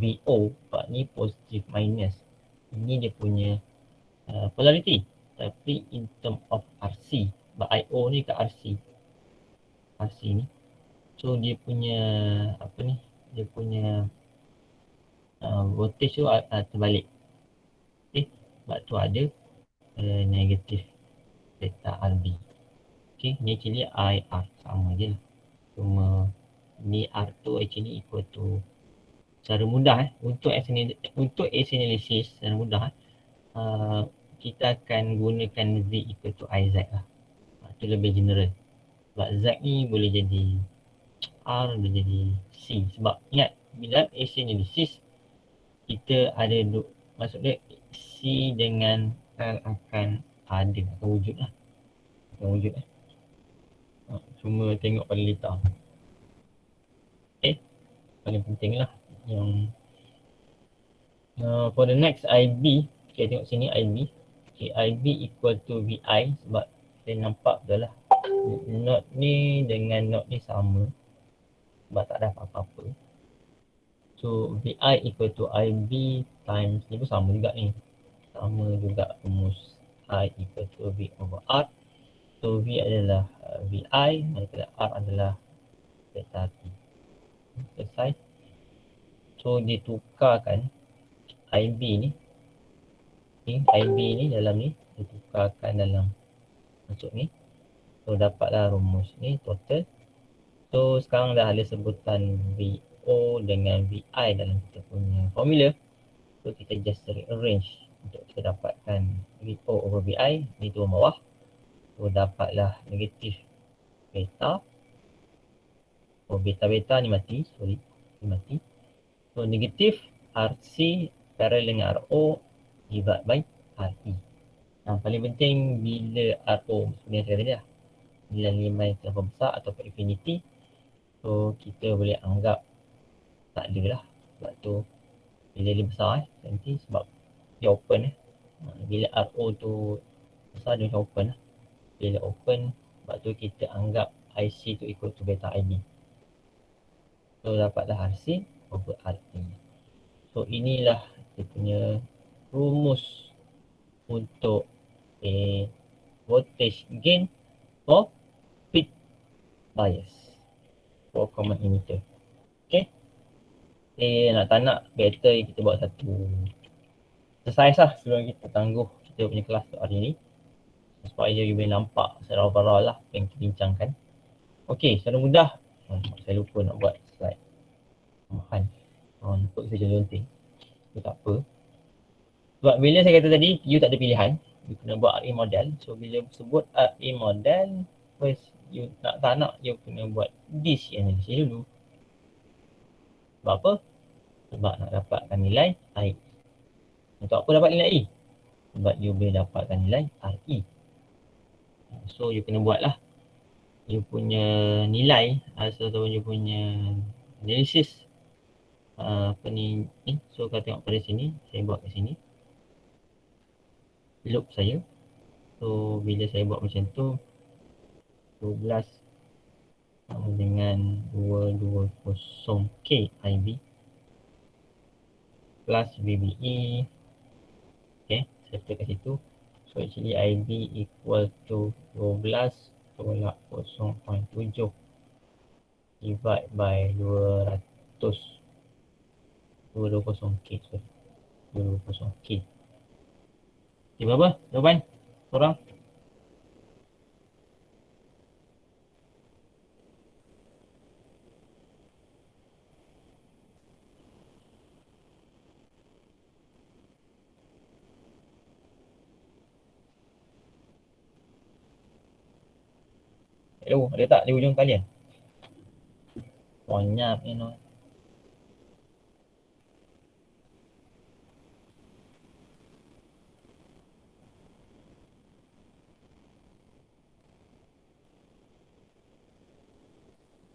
VO, Pak ni positif minus. Ini dia punya polarity. Tapi in term of RC, IO ni ke RC ni. So dia punya dia punya voltage tu terbalik. Okay, sebab tu ada negatif beta RB. Okay, ni actually IR sama je lah. Cuma ni R tu actually equal to, secara mudah untuk AC analysis secara mudah kita akan gunakan Z equal to IZ lah. Itu lebih general. Sebab Z ni boleh jadi R, boleh jadi C. Sebab ingat bila AC analysis kita ada maksudnya C dengan R akan wujud lah. Cuma tengok pada data. Okay, paling penting lah yang for the next IB, okay, tengok sini IB. Okay, IB equal to VI sebab kita nampak betul lah node ni dengan node ni sama sebab tak ada apa-apa. So VI equal to IB times ni pun sama juga ni. sama juga rumus I equal to V over R. So V adalah VI, manakala R adalah delta T. Selesai. So ditukarkan IB ni, IB ni dalam ni ditukarkan dalam masuk ni. So dapatlah rumus ni total. So sekarang dah ada sebutan VO dengan VI dalam kita punya formula. So kita just rearrange untuk kita dapatkan VO over VI ni turun bawah. So dapatlah negatif beta. So beta-beta ni mati, sorry, ni mati. So negatif RC parallel dengan RO divide by RE. Paling penting bila RO sebenarnya saya tadi lah, bila nilai terlalu besar ataupun infinity, so kita boleh anggap tak ada lah. Sebab tu bila dia besar nanti sebab dia open bila RO tu besar dia macam open lah. Bila open sebab tu kita anggap IC tu equal to beta IB. So dapatlah RC over RE. So inilah kita punya rumus untuk voltage gain for peak bias for common emitter. Okay. Nak tak nak better kita buat satu exercise lah sebelum kita tangguh kita punya kelas untuk hari ni. Supaya you boleh nampak secara overall lah apa yang kita bincangkan. Okay, secara mudah. Saya lupa nak buat slide tambahan untuk saja lonting. Itu tak apa. Sebab bila saya kata tadi, you tak ada pilihan. You kena buat RE model. So bila sebut RE model, first you nak tak nak, you kena buat DC analysis dulu. Sebab apa? Sebab nak dapatkan nilai I. Untuk apa dapat nilai I? Sebab you boleh dapatkan nilai RE. So you kena buat lah you punya nilai ataupun you punya analisis apa ni. So kalau tengok pada sini, saya buat kat sini loop saya. So bila saya buat macam tu 12 sama dengan 220K IB plus VBE. Okay, saya letak kat situ. So actually IB equal to 12 tolak 0.7 divide by 220K, sorry, 220K. Okay, berapa jawapan korang? Hello, ada tak di ujung kalian? Konyap ni no.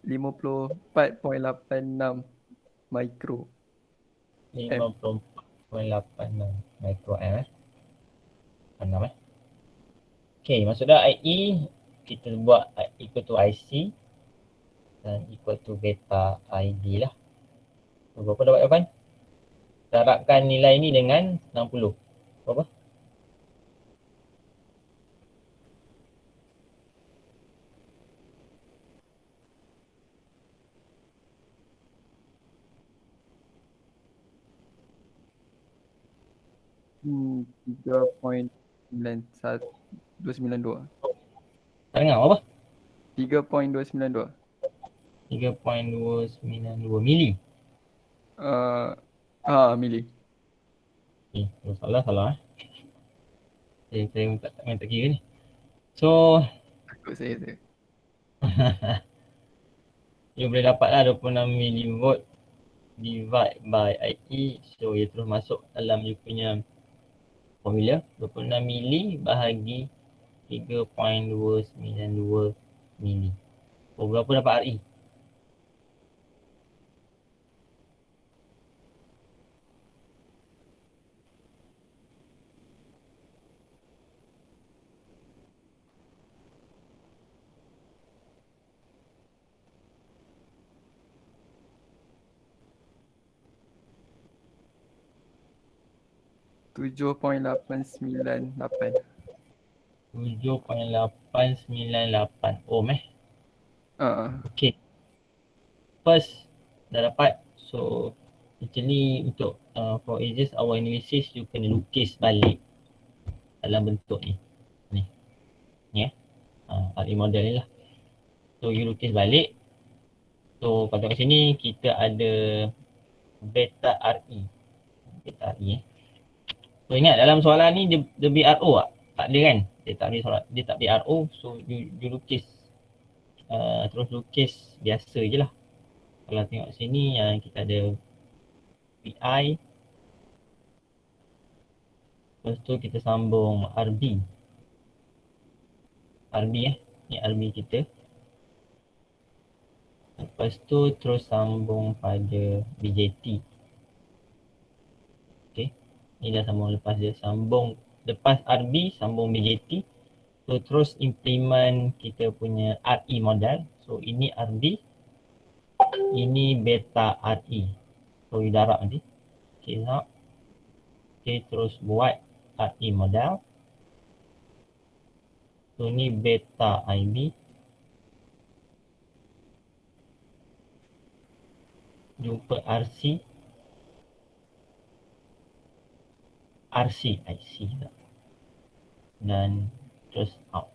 $54.86 mikro. 54.86 microamp 6 Okay, maksud dah IE kita buat equal to IC dan equal to beta ID lah. So, berapa dapat jawapan? Darabkan nilai ni dengan 60. Berapa? Hmm, 3.292. Tak dengar berapa? 3.292. 3.292 mili. Mili. Salah. Saya tak kira ni. So, Takut saya tu. you boleh dapatlah 26 mV divide by IE. So, ia terus masuk dalam you punya formula. 26 mili bahagi 3.292 mili. So, berapa dapat RE? 7.898. 7.898 ohm Okay. Okay. First dah dapat. So actually untuk for ages our analysis you kena lukis balik dalam bentuk ni. Ni RE model ni lah. So you lukis balik. So kat sini kita ada beta RE. Beta RE So ingat dalam soalan ni dia BRO tak? Tak ada kan? Dia tak BRO. So you lukis terus lukis biasa je lah. Kalau tengok sini kita ada VI. Lepas tu kita sambung RB. Ni RB kita. Lepas tu terus sambung pada BJT. Okay. Ni dah sambung lepas dia. Sambung lepas RB sambung BJT. So terus implement kita punya RE model. So ini RB. Ini beta RE. So you darab nanti. Okay, nak. Okay, terus buat RE model. So ni beta IB. Jumpa RC. IC tak. Dan terus out.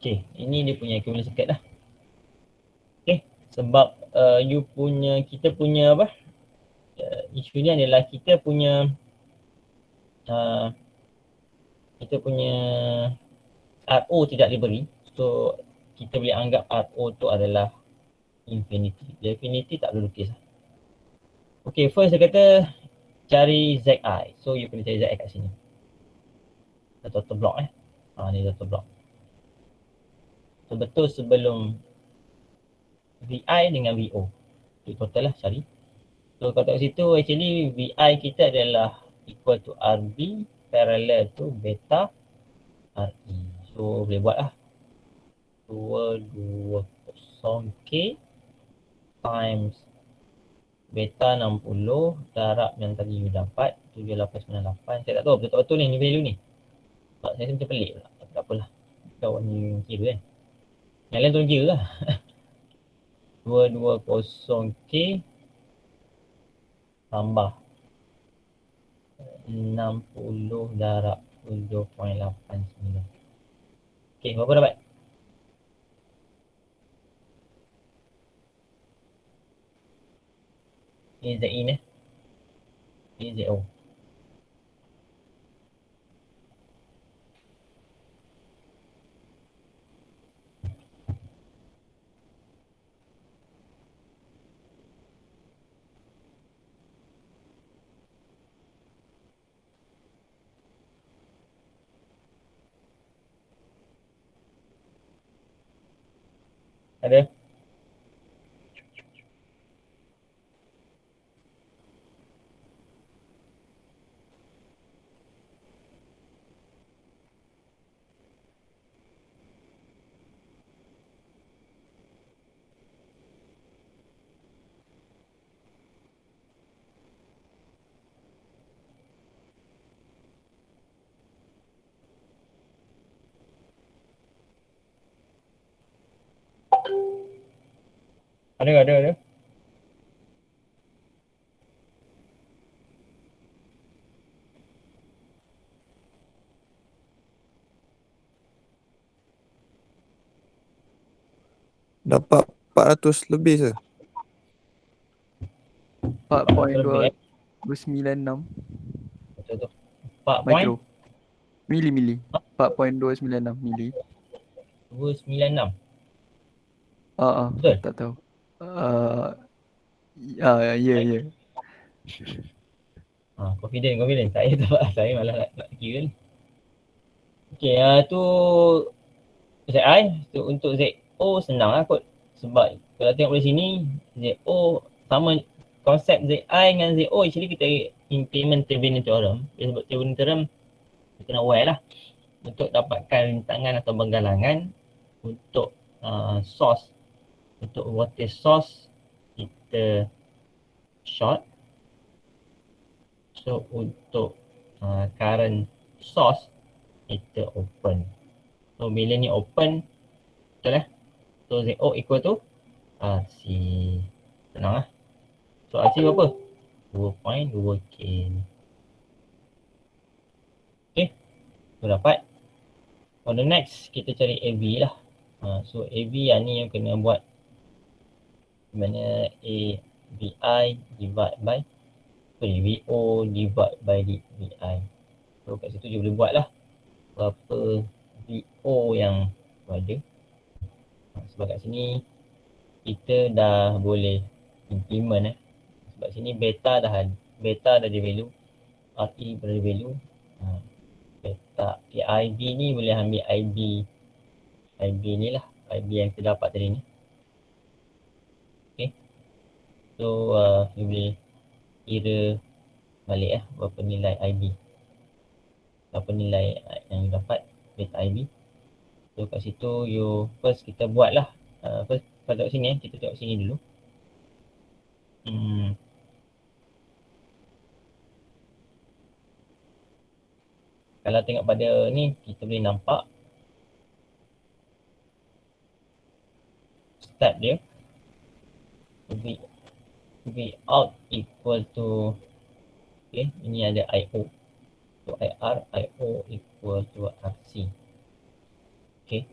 Okay, ini dia punya equivalent circuit dah. Okay, sebab kita punya apa? Isu ni adalah kita punya RO tidak diberi. So kita boleh anggap RO tu adalah infinity. Infinity tak perlu lukis. Okay, first dia kata cari ZI. So you kena cari ZI kat sini. Total block ni total block. So betul sebelum VI dengan VO. Itu total lah cari. So kalau kat situ actually VI kita adalah equal to RB parallel to beta RE. So boleh buat lah 220K times beta 60 darab yang tadi you dapat 7898. Saya tak tahu betul-betul ni value ni. Sebab saya macam pelik pula. Tak apalah. Kawan ni kira kan. Yang lain tolong kira lah. 220K tambah 60 darab 7.89. Okay, berapa dapat? Ini ZI ni. Ini ZO. Ada? Ada. Dapat 400 lebih sir. 4.296 Betul tu. 4 mikro. Mili. 4.296 mili. 296. Betul? Tak tahu. Ya. Confident. Saya malah nak kira ni. Okay, tu ZI. So, untuk ZO senang lah kot. Sebab kalau tengok dari sini, ZO sama konsep ZI dengan ZO actually kita implement Thevenin theorem. Sebab Thevenin theorem kita kena aware lah untuk dapatkan rintangan atau penggalangan untuk source. Untuk voltage source kita short. So So untuk current source kita open. So bila ni open, betul So ZO equal to RC. Senang So RC berapa? 2.2K. Okay, so dapat. For the next, kita cari AV lah. So AV ni yang kena buat. Mana AVI divide by VO divide by VI. So kat situ je boleh buat lah berapa VO yang ada. Sebab kat sini kita dah boleh implement sebab sini beta dah ada value, RE berada value. Beta IB ni boleh ambil IB ni lah, IB yang kita dapat tadi ni. Okay, so you boleh kira balik berapa nilai IB, berapa nilai yang you dapat beta IB. So kat situ you first kita buat lah. First pada sini kita tengok sini dulu. Kalau tengok pada ni kita boleh nampak step dia V out equal to ini ada IO. So IO equal to RC. Okay,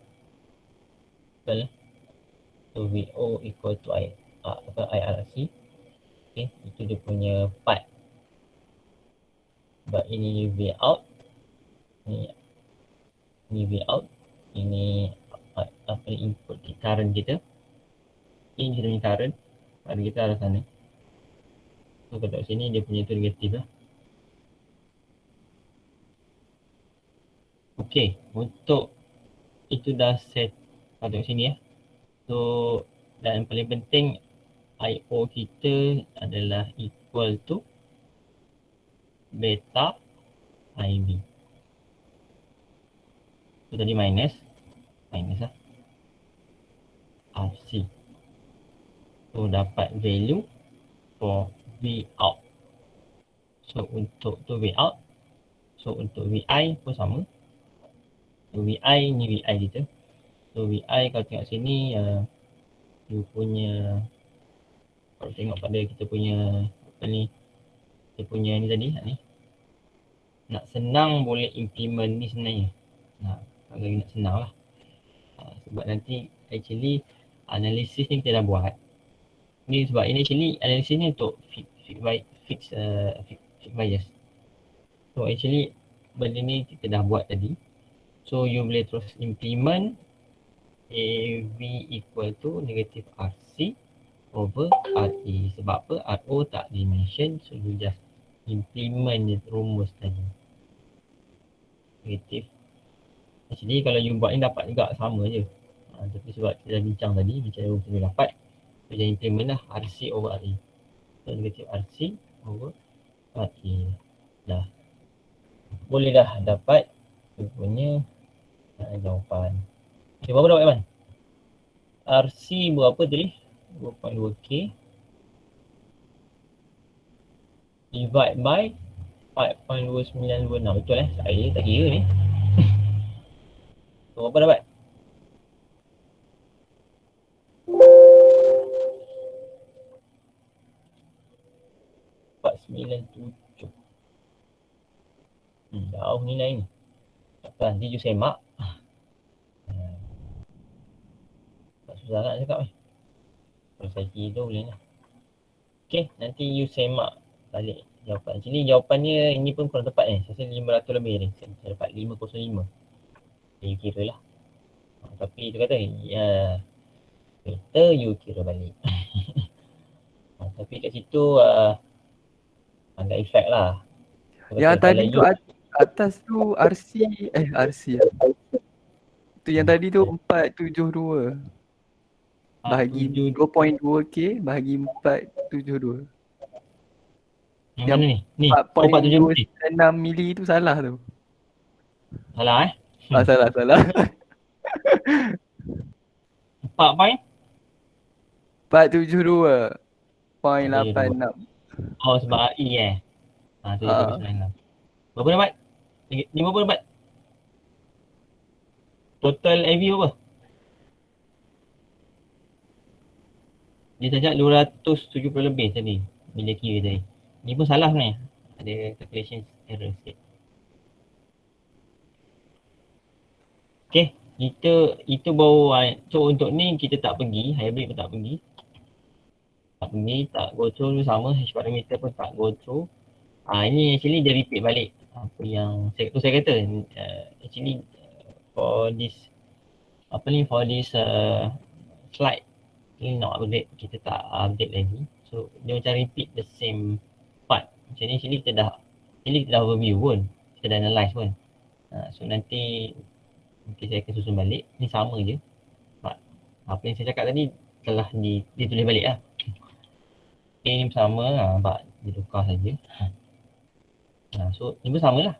betul. So VO equal to IRC. Okay, itu dia punya part. Sebab ini V out, ni V out, ini apa input current kita. Ini kita punya current, pada kita arah sana. So kat sini dia punya tu negatif lah. Okay, untuk itu dah set pada sini So dan paling penting IO kita adalah equal to beta IB. So tadi minus lah RC. So dapat value for V out. So untuk tu V out. So untuk VI pun sama. So VI ni VI kita. So VI kalau tengok sini you punya, kalau tengok pada kita punya apa ni, kita punya ni tadi ni. Nak senang boleh implement ni sebenarnya. Kalau nak senang lah. Sebab nanti actually analisis ni kita dah buat. Ni sebab ini actually analisis ni untuk fix bias. So actually benda ni kita dah buat tadi. So you boleh terus implement AV equal to negative RC over RE. Sebab apa? RO tak dimension. So you just implement rumus tadi. Negative. Actually kalau you buat ni dapat juga sama je. Tapi sebab kita dah bincang tadi, bincang rumus tu dapat. So jangan implement lah RC over RE. So negative RC over RE. Dah. Boleh dah dapat punya jawapan. Okay, berapa dapat Iman? RC berapa tadi? 2.2K divide by 5.2926. Betul saya tak kira ni. So berapa dapat? Jauh nilai ni. Takkan nanti you semak. Tak susah nak cakap ni. Kalau saya tidur boleh lah. Okay, nanti you semak balik jawapan. Actually jawapannya ini pun kurang tepat ni. Saya rasa 500 lebih ni. Saya dapat 505. You kira lah. Tapi tu kata ya, later you kira balik. Tapi kat situ agak efek lah. Yang tadi tu atas tu RC tu yang tadi tu 472 bahagi 2.2K bahagi 472. Yang mana ni? Ni 4.26 mili tu salah tu. Salah Salah. 472.86. Oh sebab RE Tu dia bagi soalan 6. Berapa dapat? 50 dapat? Total AV apa? Dia cakap 270 lebih tadi. Bila kira tadi. Ni pun salah sebenarnya. Ada calculation error sikit. Okay. Itu baru, so untuk ni kita tak pergi. Hybrid pun tak pergi. Tak go through sama. H parameter pun tak go through. Ini actually dia repeat balik. Apa yang saya kata. Actually for this slide ini nak update, kita tak update lagi. So dia macam repeat the same part. Macam ni actually kita dah overview pun, kita dah analyse pun. So nanti mungkin saya akan susun balik. Ni sama je. Apa yang saya cakap tadi telah ditulis balik lah. Ni sama, nampak dia tukar saja. So ni pun sama lah.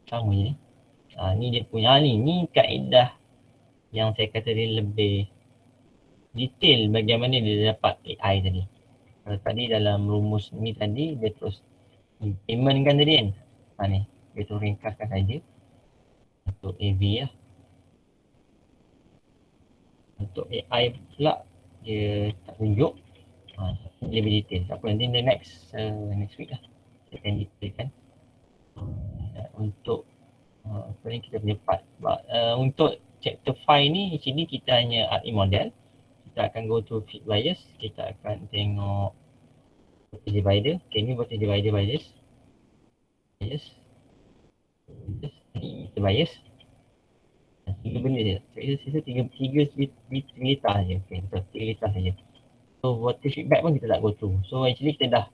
Sama je. Ni dia punya, ni kaedah yang saya kata dia lebih detail bagaimana dia dapat AI tadi. Kalau tadi dalam rumus ni tadi dia terus implementkan tadi kan. Ni dia terus ringkaskan saja untuk AV lah. Untuk AI pula dia tak tunjuk, lebih detail. Tak apa, nanti the next week lah saya akan detailkan. Untuk apa ni kita punya part. Untuk chapter 5 ni actually kita hanya RE model. Kita akan go to fit bias. Kita akan tengok voltage divider. Okay, ni voltage divider bias. Ni bias. Tiga benda je. Saya sisa tiga litar je. Okay, betul. 3 litar saja. So voltage feedback pun kita tak go through. So actually kita dah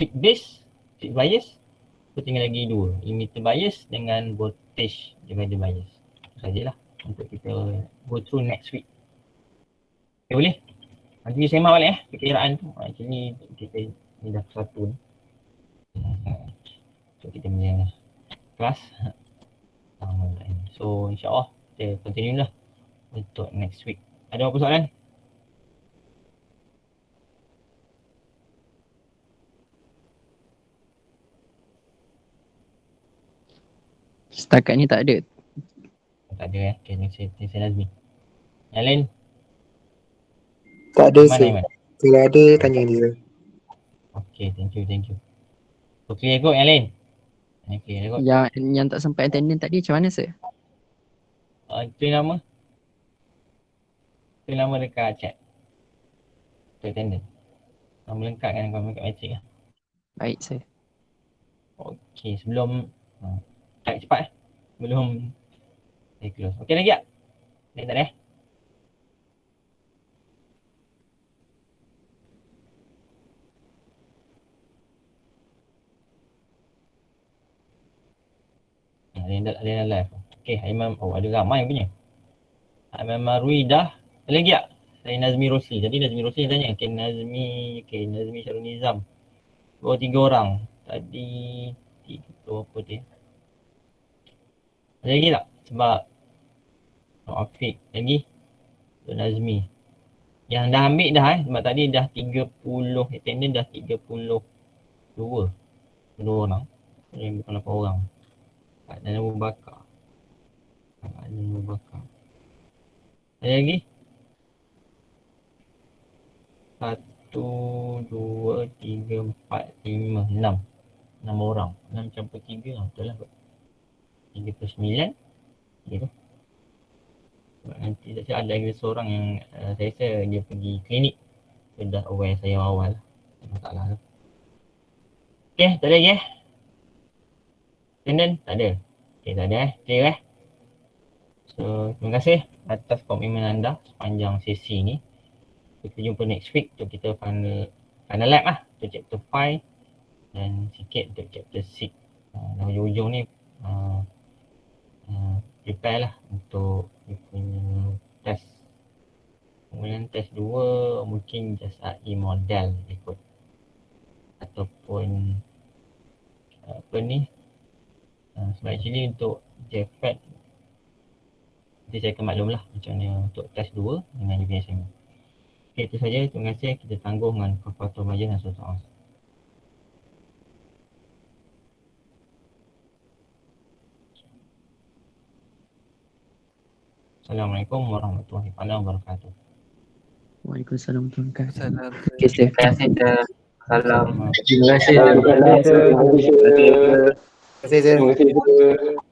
fit base, fit bias. So tinggal lagi 2. Emitter bias dengan voltage divider bias. Itu sajalah untuk kita go through next week. Okay, boleh? Nanti semak balik perkiraan tu. Actually kita ni dah satu ni. So kita punya kelas. So insyaAllah kita continue lah untuk next week. Ada apa soalan? Setakat ni tak ada. Tak ada Okay, ni saya Nazmi. Yang lain? Tak ada Mana sir. Iman? Kalau ada tanya dia. Okay, thank you. Okay, kot yang lain? Okay, kot. Yang tak sempat attendance tadi macam mana sir? Itu nama? Itu nama dekat chat. Itu attendance. Nama lengkap kan kat matrik lah. Baik sir. Okay, sebelum type cepat sebelum saya close. Okay lagi tak? Lain tak ada Ada yang live. Okay, Imam, ada ramai punya. Imam Marwi dah. Ada lagi tak? Saya Nazmi Rosli. Tadi Nazmi Rosli tanya. Nazmi Syarul Nizam. 2-3 orang. Tadi 3 apa dia? Ada lagi tak? Sebab Afiq lagi. Nazmi. Yang dah ambil dah sebab tadi dah 30 attendance dah 32 orang. Jadi bukan 8 orang. Dan Abu Bakar. Ada lagi? 1, 2, 3, 4, 5, 6. 6 orang. 6 campur 3 betul lah. 39. Gitu. Sebab nanti ada lagi seorang yang saya rasa dia pergi klinik. Dia dah aware saya awal. Masalah tu. Okay, tak ada lagi Attendance? Tak ada. Okay, tak ada Clear So, terima kasih atas komitmen anda sepanjang sesi ni. Kita jumpa next week untuk kita final lab lah untuk chapter 5 dan sikit untuk chapter 6. Dan hujung-hujung ni prepare lah untuk dia punya test. Kemudian test 2 mungkin just RE model ikut. Ataupun apa ni. Sebab actually untuk JFET nanti saya akan maklum lah macam mana untuk test 2 dengan UPSM. Okay, itu saja. Terima kasih. Kita tangguh dengan kalkulator majlis dan soal. Assalamualaikum warahmatullahi wabarakatuh. Waalaikumsalam warahmatullahi wabarakatuh. Salam. Okay, sir. Terima kasih, Sir. Salam. Sama. Terima kasih. Terima kasih, sir. Terima kasih, Sir. Terima kasih, sir.